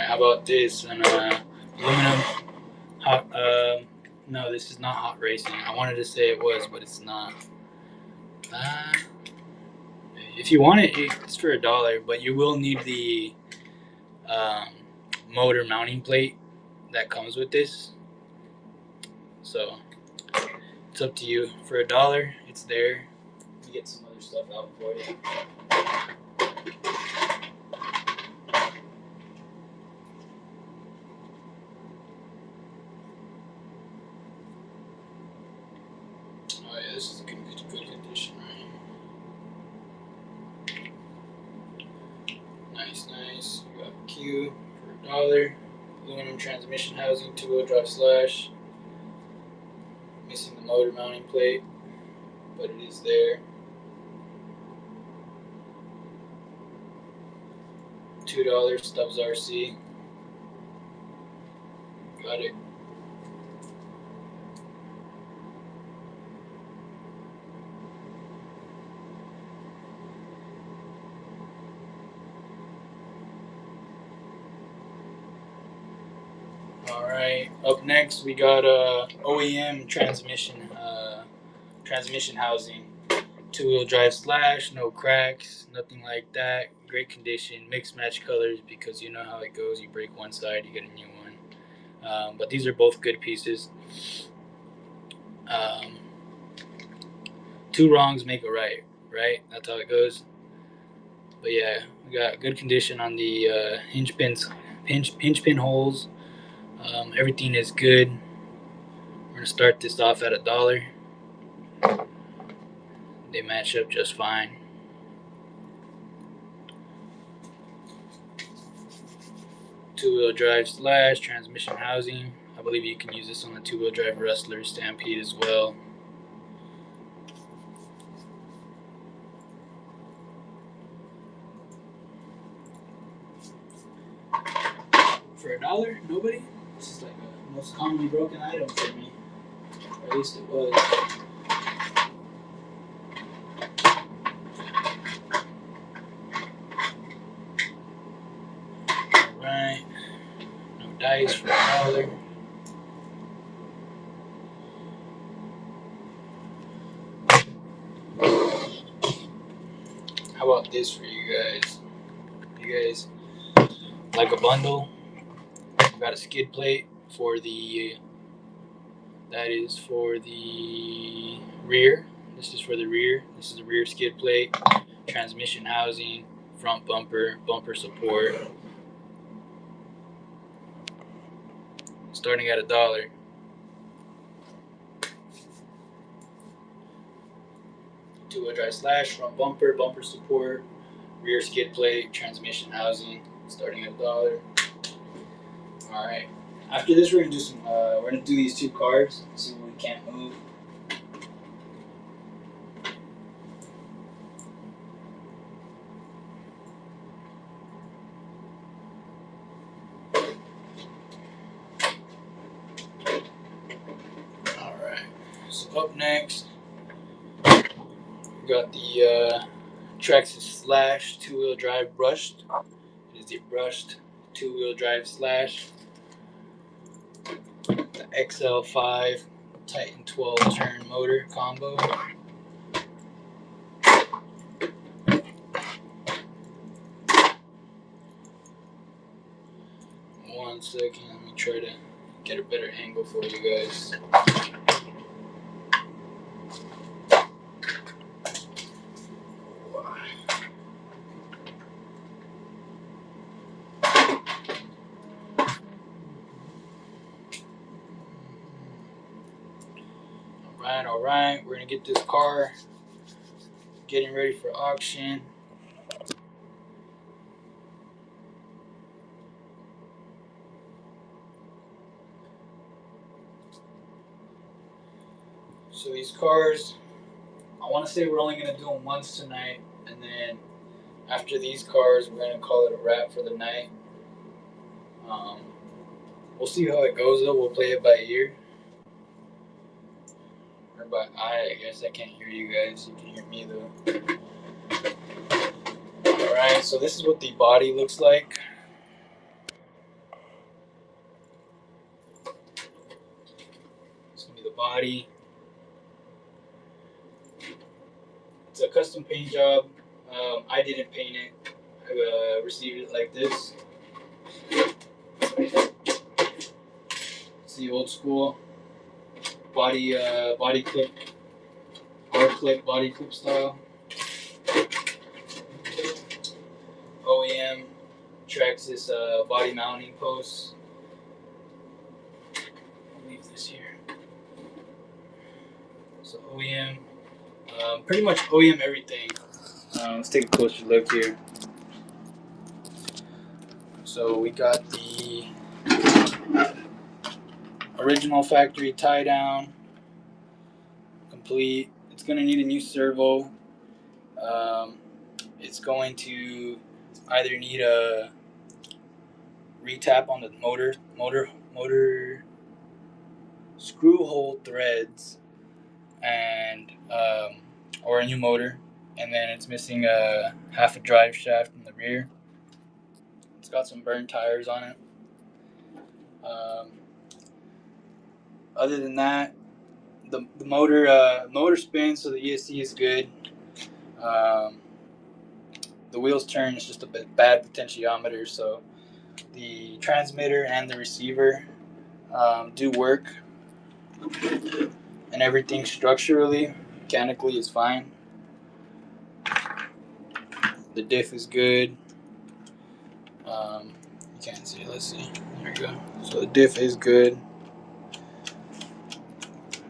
How about this? An aluminum hot. No, this is not hot racing. I wanted to say it was, but it's not. If you want it, it's for $1, but you will need the motor mounting plate that comes with this. So it's up to you. For $1, it's there. Let me get some other stuff out for you. Oh yeah, this is a good condition, right? Nice. We got Q for $1. Aluminum transmission housing, 2-wheel drive slash. Missing the motor mounting plate, but it is there. $2 Stubbs RC. Got it. All right. Up next, we got OEM transmission housing. Two-wheel drive slash, no cracks, nothing like that. Great condition, mixed match colors because you know how it goes. You break one side, you get a new one. But these are both good pieces. Um, two wrongs make a right, right? That's how it goes. But yeah, we got good condition on the hinge pin holes. Everything is good. We're gonna start this off at $1. They match up just fine. Two-wheel drive slash transmission housing. I believe you can use this on the two-wheel drive Rustler Stampede as well. For $1, nobody? This is like the most commonly broken item for me. Or at least it was. Alright. No dice for $1. How about this for you guys? You guys like a bundle? We got a skid plate for the. That is for the rear. This is for the rear. This is the rear skid plate, transmission housing, front bumper, bumper support. Starting at $1. Two-wheel drive slash, front bumper, bumper support, rear skid plate, transmission housing. Starting at $1. All right. After this, we're gonna do some. We're gonna do these two cars. See what we can't move. All right. So up next, we got the Traxxas slash two-wheel drive brushed. It is the brushed two-wheel drive slash. The XL5 Titan 12 turn motor combo. One second, let me try to get a better angle for you guys. All right, we're gonna get this car getting ready for auction. So these cars, I want to say we're only gonna do them once tonight, and then after these cars, we're gonna call it a wrap for the night. We'll see how it goes though. We'll play it by ear. Or by eye, I guess. I can't hear you guys. You can hear me though. Alright, so this is what the body looks like. It's gonna be the body. It's a custom paint job. I didn't paint it. I received it like this. It's the old school body clip, hard clip body clip style. OEM Traxxas body mounting posts. I'll leave this here. So OEM, pretty much OEM everything. Let's take a closer look here. So we got the original factory tie down, complete. It's going to need a new servo. It's going to either need a retap on the motor screw hole threads, and or a new motor, and then it's missing half a drive shaft in the rear. It's got some burned tires on it. Other than that, the motor spins, so the ESC is good. Um, the wheels turn. It's just a bit bad potentiometer, so the transmitter and the receiver do work, and everything structurally, mechanically is fine. The diff is good. You can't see it. Let's see. There we go. So the diff is good.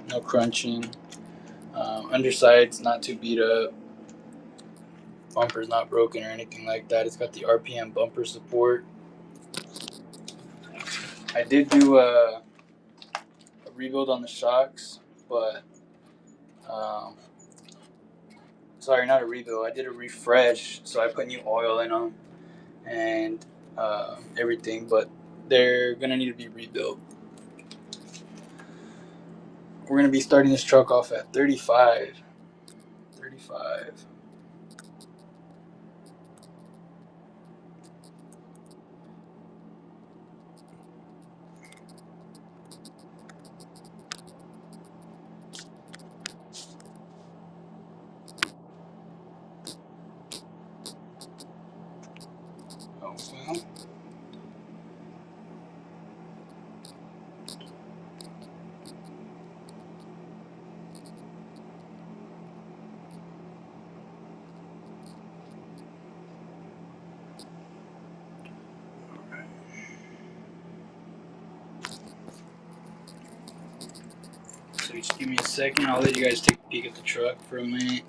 No crunching. Underside's not too beat up. Bumper's not broken or anything like that. It's got the RPM bumper support. I did do a rebuild on the shocks, but sorry, not a rebuild. I did a refresh, so I put new oil in them and everything, but they're gonna need to be rebuilt. We're gonna be starting this truck off at 35. 35. Okay. So just give me a second. I'll let you guys take a peek at the truck for a minute,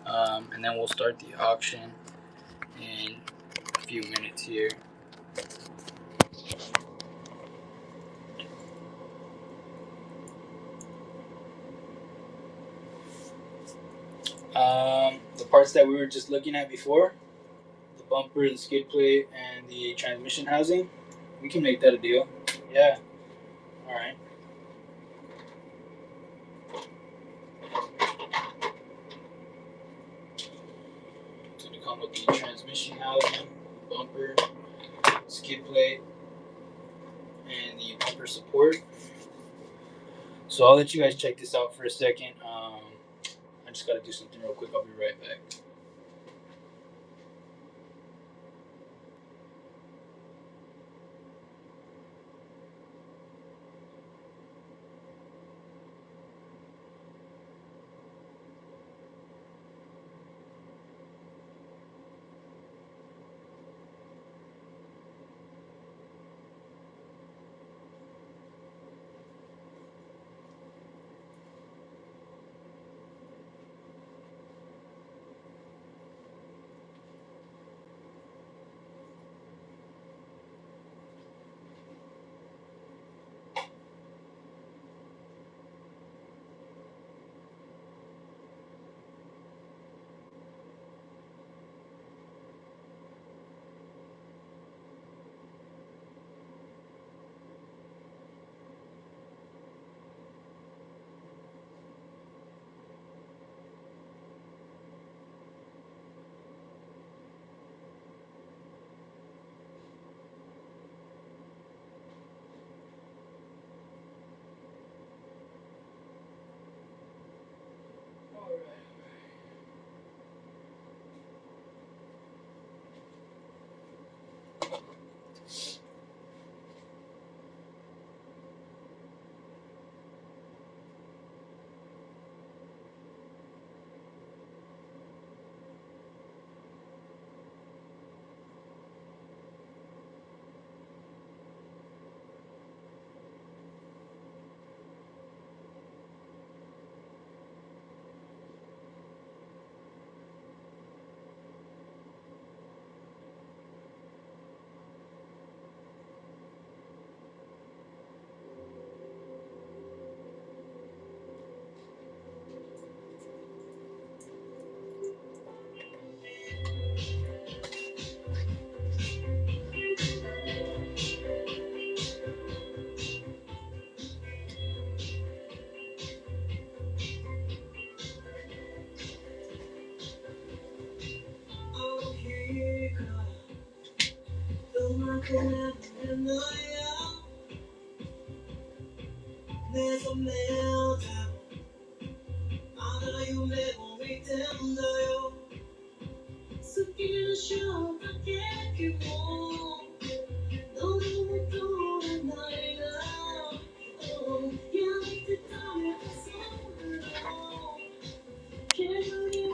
and then we'll start the auction in a few minutes here. The parts that we were just looking at before, the bumper, the skid plate, and the transmission housing, we can make that a deal. Yeah. All right. It's gonna come with the transmission housing, bumper, skid plate, and the bumper support. So I'll let you guys check this out for a second. I just gotta do something real quick. I'll be right back.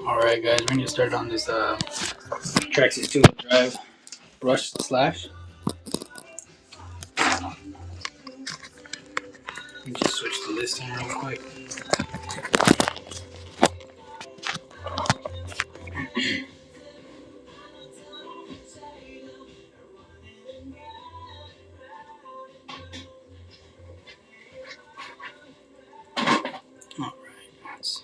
Alright guys, we're gonna get started on this Traxxas 2-wheel drive brush slash. Let me just switch the listing real quick. Alright, let's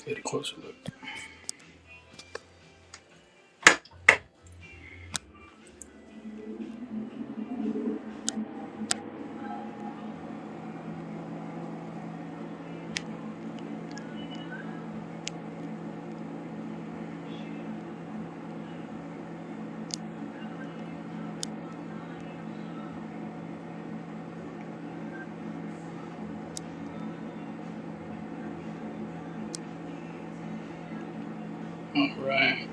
get a closer look. Alright.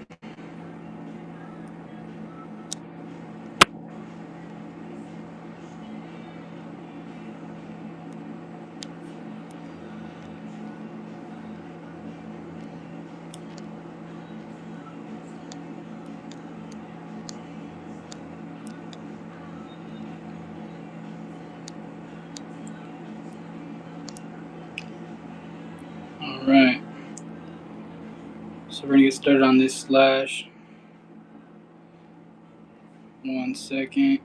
Alright. So we're gonna get started on this slash. 1 second.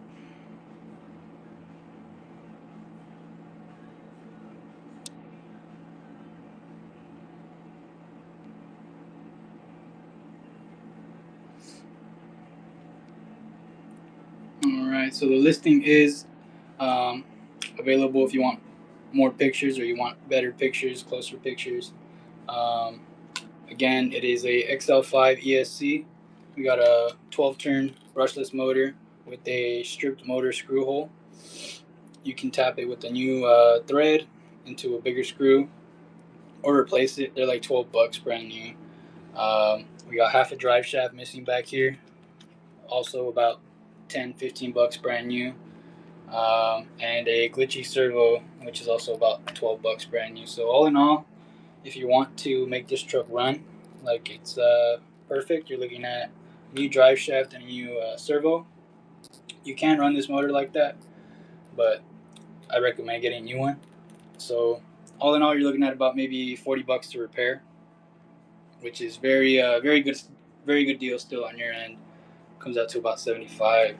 Alright, so the listing is available if you want more pictures or you want better pictures, closer pictures. Again, it is a XL5 ESC. We got a 12-turn brushless motor with a stripped motor screw hole. You can tap it with a new thread into a bigger screw or replace it. They're like $12 brand new. We got half a drive shaft missing back here. Also about $10-15 brand new. And a glitchy servo, which is also about $12 brand new. So all in all, if you want to make this truck run like it's perfect, you're looking at a new drive shaft and a new servo. You can run this motor like that, but I recommend getting a new one. So all in all, you're looking at about maybe $40 to repair, which is very good deal still on your end. Comes out to about $75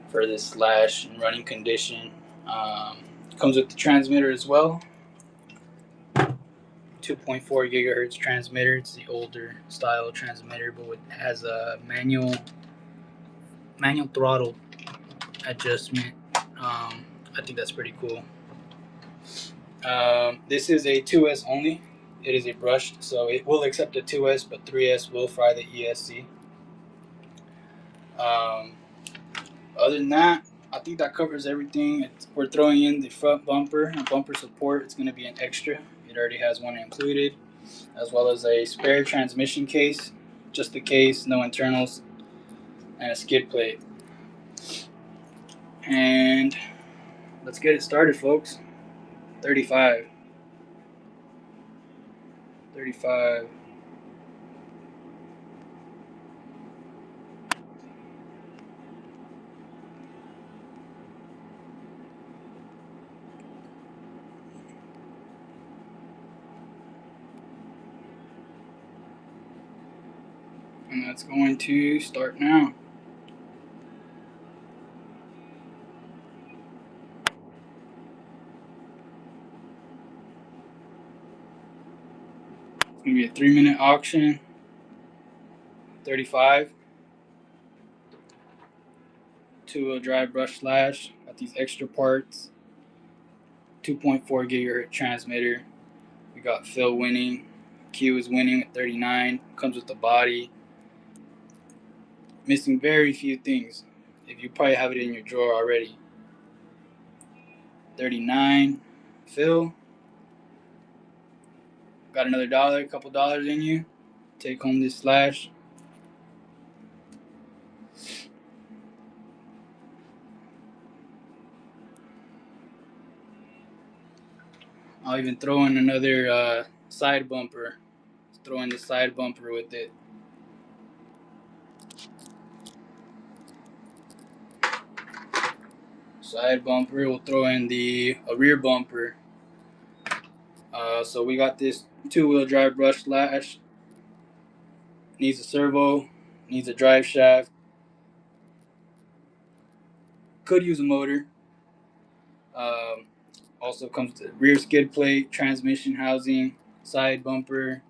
for this slash in running condition. Comes with the transmitter as well. 2.4 gigahertz transmitter. It's the older style transmitter, but it has a manual throttle adjustment. I think that's pretty cool. This is a 2S only. It is a brushed, so it will accept a 2S, but 3S will fry the ESC. Other than that, I think that covers everything. We're throwing in the front bumper and bumper support. It's going to be an extra. It already has one included, as well as a spare transmission case, just the case, no internals, and a skid plate. And let's get it started, folks. 35. And that's going to start now. It's going to be a 3-minute auction. 35. 2-wheel drive brush slash. Got these extra parts. 2.4 gigahertz transmitter. We got Phil winning. Q is winning at 39. Comes with the body. Missing very few things. If you probably have it in your drawer already. 39. Phil, got another dollar, couple dollars in you. Take home this slash. I'll even throw in another side bumper. Throw in the side bumper with it. Side bumper. We'll throw in a rear bumper. So we got this two-wheel drive brush slash. Needs a servo. Needs a drive shaft. Could use a motor. Also comes with the rear skid plate, transmission housing, side bumper,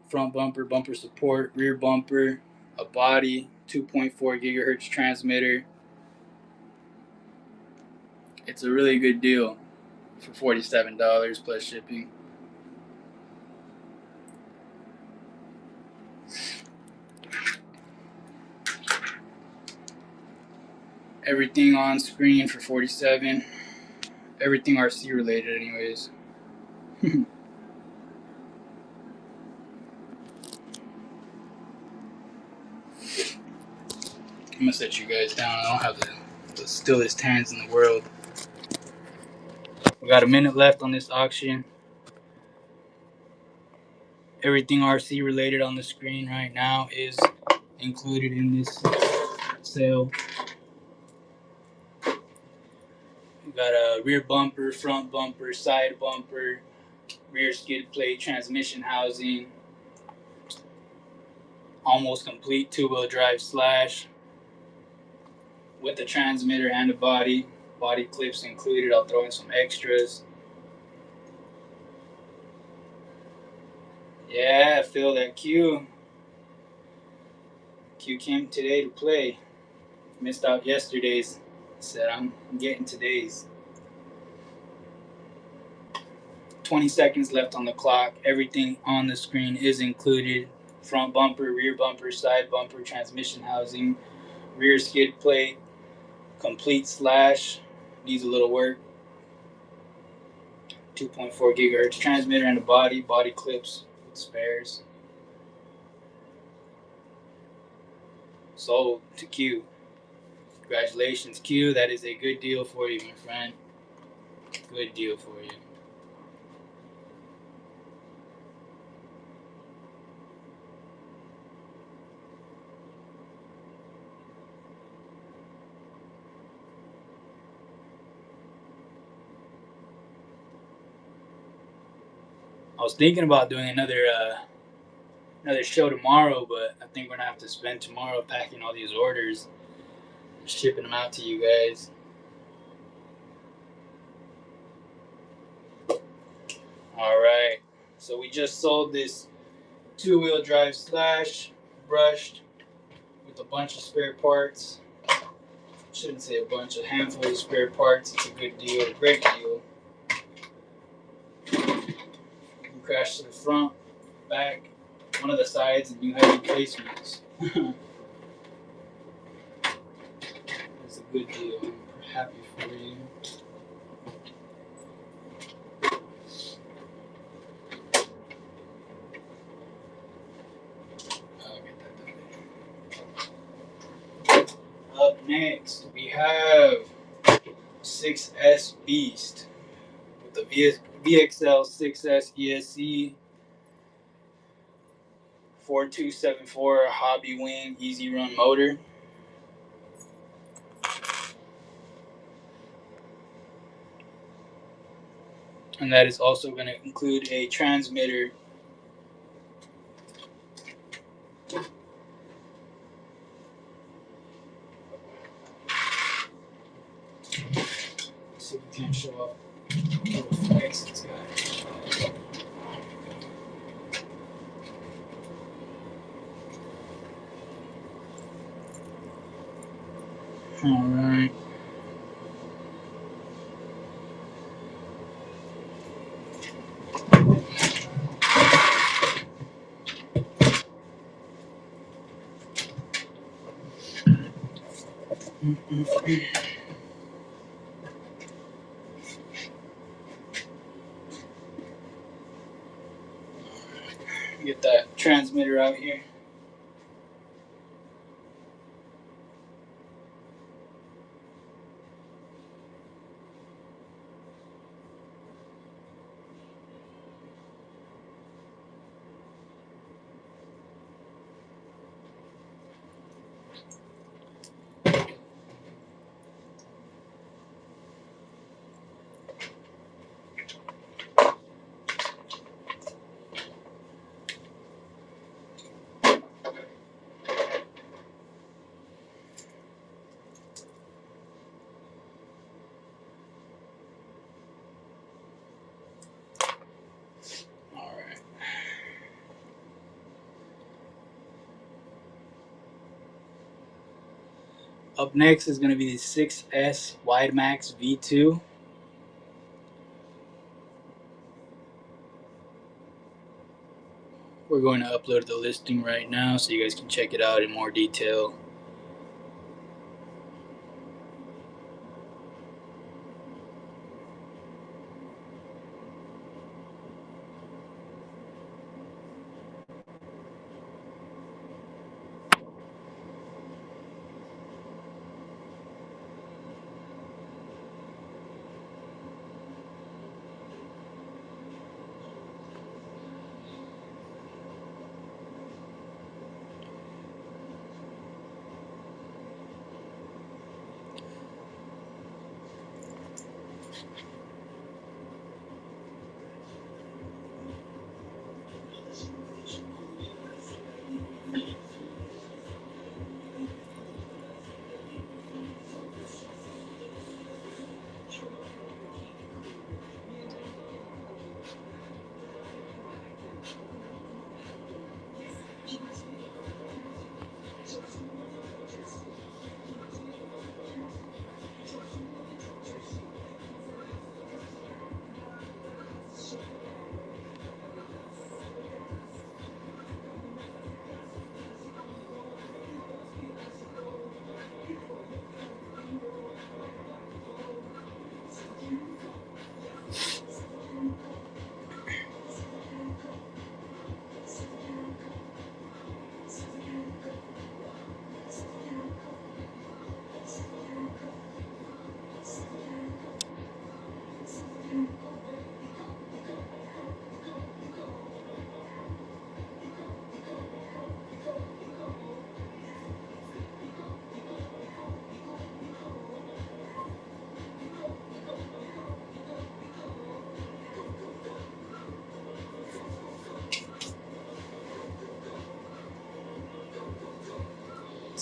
front bumper, bumper support, rear bumper, a body, 2.4 gigahertz transmitter. It's a really good deal for $47 plus shipping. Everything on screen for $47. Everything RC related, anyways. I'm gonna set you guys down. I don't have the stillest hands in the world. We got a minute left on this auction. Everything RC related on the screen right now is included in this sale. We got a rear bumper, front bumper, side bumper, rear skid plate, transmission housing, almost complete two-wheel drive slash with a transmitter and a body. Body clips included. I'll throw in some extras. Yeah, Phil, that Q came today to play. Missed out yesterday's. Said I'm getting today's. 20 seconds left on the clock. Everything on the screen is included. Front bumper, rear bumper, side bumper, transmission housing, rear skid plate, complete slash, needs a little work. 2.4 gigahertz transmitter and a body clips with spares. Sold to Q. Congratulations, Q. That is a good deal for you, my friend. Good deal for you. I was thinking about doing another show tomorrow, but I think we're gonna have to spend tomorrow packing all these orders and shipping them out to you guys. All right, so we just sold this two-wheel drive slash brushed with a bunch of spare parts. Shouldn't say a bunch, a handful of spare parts. It's a good deal, a great deal. You can crash to the front, back, one of the sides, and you have replacements. It's a good deal. I'm happy for you. I'll get that done. Up next, we have 6S Beast with the VXL 6S ESC 4274 Hobby Wing Easy Run motor. And that is also going to include a transmitter. Let's see if we can show up what flex it's got. Alright. Get that transmitter out here. Alright. Up next is going to be the 6S Wide Max V2. We're going to upload the listing right now so you guys can check it out in more detail.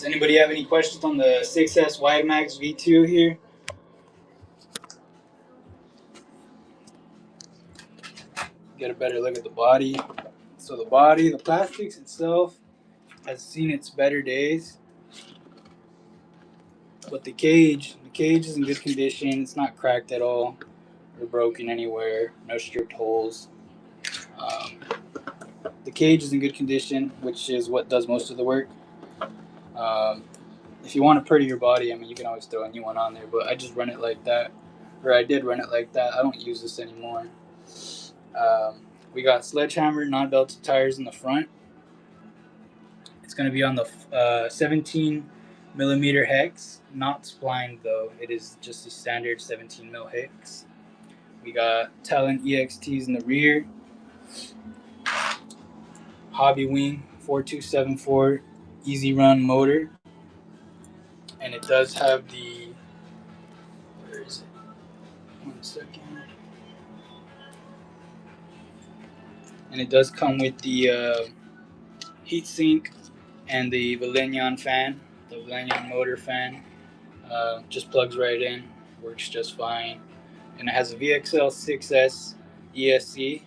Does anybody have any questions on the 6S Wide Max V2 here? Get a better look at the body. So the body, the plastics itself has seen its better days. But the cage is in good condition. It's not cracked at all or broken anywhere. No stripped holes. Um, the cage is in good condition, which is what does most of the work. If you want a prettier body, I mean, you can always throw a new one on there. But I just run it like that, or I did run it like that. I don't use this anymore. We got sledgehammer non-belted tires in the front. It's going to be on the 17 millimeter hex, not splined though. It is just a standard 17 mil hex. We got Talon EXTs in the rear. Hobby Wing 4274 Easy Run motor. And it does have the, where is it? 1 second. And it does come with the heatsink and the Valenion fan, the Valenion motor fan. Just plugs right in, works just fine. And it has a VXL 6S ESC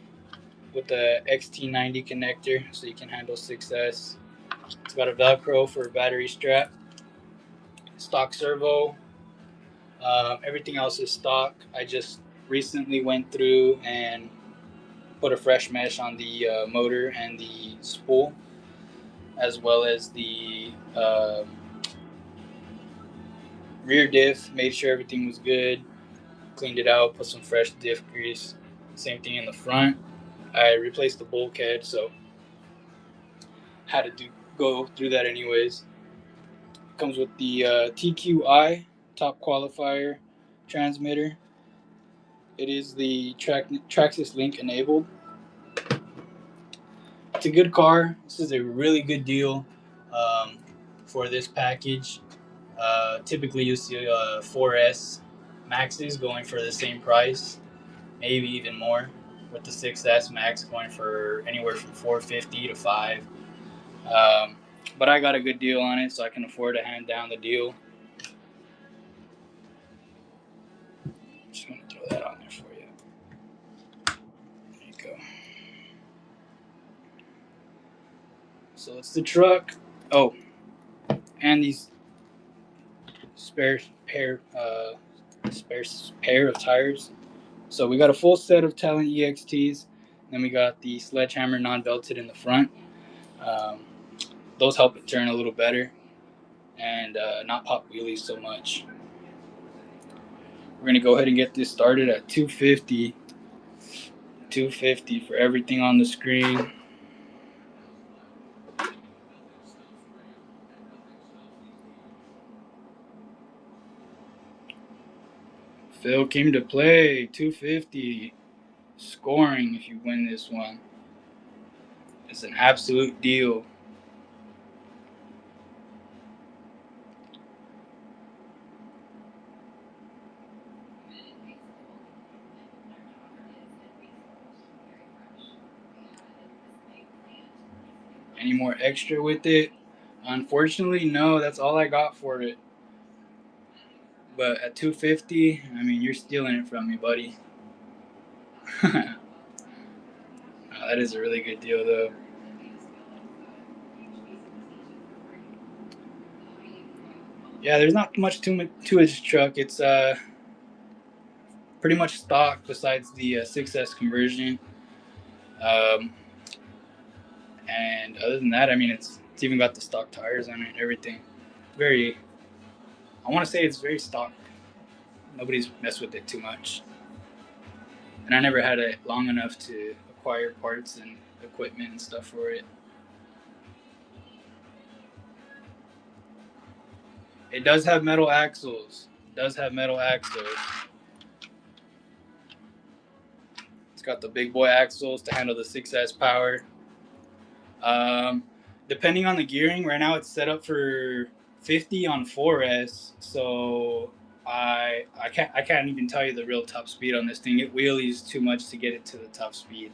with the XT90 connector, so you can handle 6S. It's got a Velcro for a battery strap. Stock servo. Everything else is stock. I just recently went through and put a fresh mesh on the motor and the spool, as well as the Rear diff, made sure everything was good, cleaned it out, put some fresh diff grease. Same thing in the front. I replaced the bulkhead, so had to go through that anyways. Comes with the TQI top qualifier transmitter. It is the Traxxas link enabled. It's a good car. This is a really good deal for this package. Typically, you see 4S Maxes going for the same price, maybe even more, with the 6S Max going for anywhere from 450 to 5. But I got a good deal on it, so I can afford to hand down the deal. Just gonna throw that on there for you. There you go. So it's the truck. Oh, and these spare pair of tires. So we got a full set of Talent EXTs. Then we got the Sledgehammer non-belted in the front. Um, those help it turn a little better and not pop wheelies so much. We're gonna go ahead and get this started at 250. 250 for everything on the screen. Phil came to play. 250. Scoring if you win this one. It's an absolute deal. Any more extra with it? Unfortunately, no. That's all I got for it. But at 250, I mean, you're stealing it from me, buddy. That is a really good deal, though. Yeah, there's not much to its truck. It's pretty much stock besides the 6S conversion. Um, and other than that, I mean, it's even got the stock tires on it and everything. Very, I want to say it's very stock. Nobody's messed with it too much. And I never had it long enough to acquire parts and equipment and stuff for it. It does have metal axles. It's got the big boy axles to handle the 6S power. Um, Depending on the gearing, right now it's set up for 50 on 4S. So I can't even tell you the real top speed on this thing. It wheelies too much to get it to the top speed.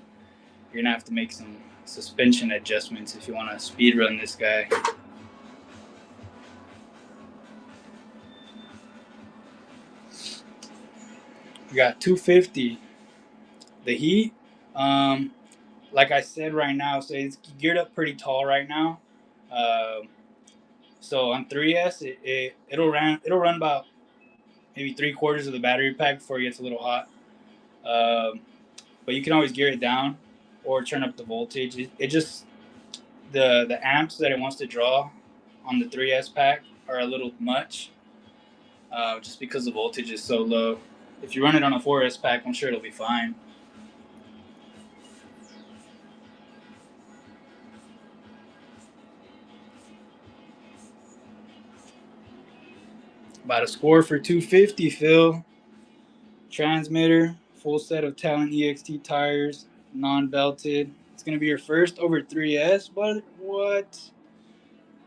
You're gonna have to make some suspension adjustments if you want to speed run this guy. We got 250. The heat, like I said right now, so it's geared up pretty tall right now. So on 3S, it'll run about maybe 3/4 of the battery pack before it gets a little hot. Um, but you can always gear it down or turn up the voltage. It just the amps that it wants to draw on the 3S pack are a little much, just because the voltage is so low. If you run it on a 4S pack, I'm sure it'll be fine. About a score for 250, Phil. Transmitter, full set of Talent EXT tires, non-belted. It's gonna be your first over 3S, but what?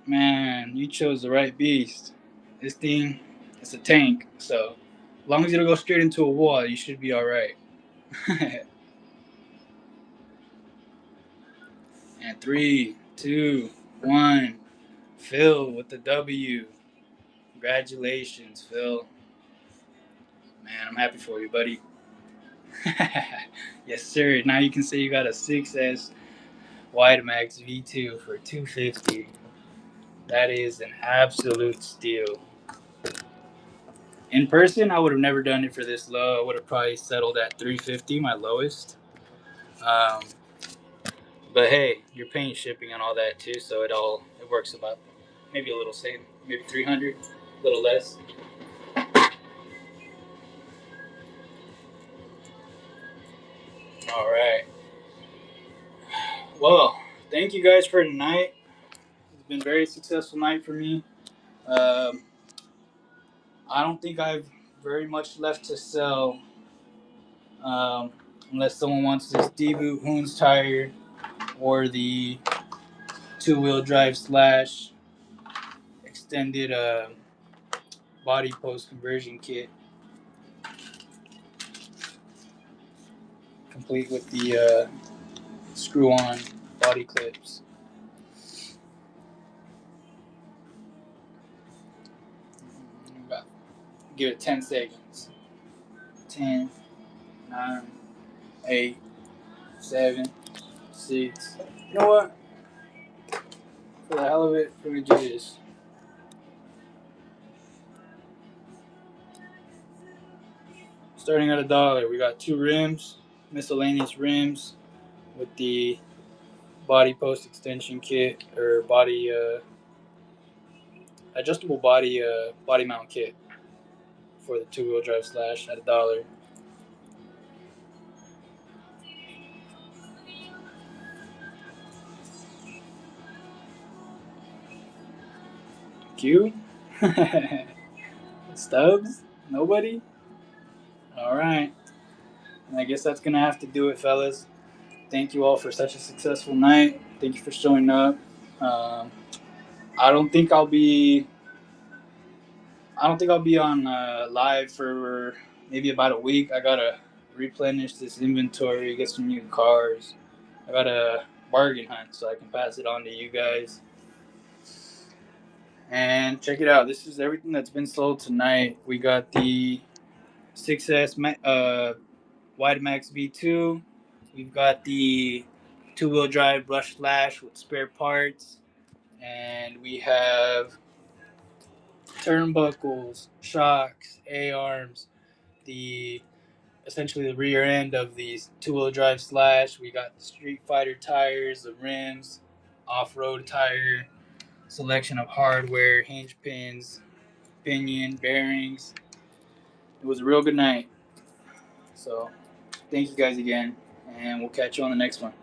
Man, you chose the right beast. This thing, it's a tank, so as long as you don't go straight into a wall, you should be all right. And 3, 2, 1, Phil with the W. Congratulations, Phil. Man, I'm happy for you, buddy. Yes, sir. Now you can say you got a 6S Wide Max V2 for 250. That is an absolute steal. In person, I would have never done it for this low. I would have probably settled at 350, my lowest. Um, but hey, you're paying shipping and all that too, so it works about maybe a little same, maybe 300, a little less. All right. Well, thank you guys for tonight. It's been a very successful night for me. Um, I don't think I've very much left to sell, um, unless someone wants this D-boot Hoons tire or the two-wheel drive slash extended body post conversion kit, complete with the screw-on body clips. Give it 10 seconds. 10, 9, 8, 7, 6. You know what? For the hell of it, we're gonna do this. Starting at $1, we got 2 rims, miscellaneous rims with the body post extension kit or body adjustable body mount kit for the two-wheel drive slash at $1. Q. Stubbs? Nobody? All right. And I guess that's gonna have to do it, fellas. Thank you all for such a successful night. Thank you for showing up. Um, I don't think I'll be. I don't think I'll be on live for maybe about a week. I gotta replenish this inventory, get some new cars. I gotta bargain hunt so I can pass it on to you guys. And check it out. This is everything that's been sold tonight. We got the 6S Wide Max V2. We've got the two-wheel drive brush flash with spare parts. And we have turnbuckles, shocks, A-arms, the essentially the rear end of the two-wheel drive slash. We got the Street Fighter tires, the rims, off-road tire, selection of hardware, hinge pins, pinion, bearings. It was a real good night. So thank you guys again, and we'll catch you on the next one.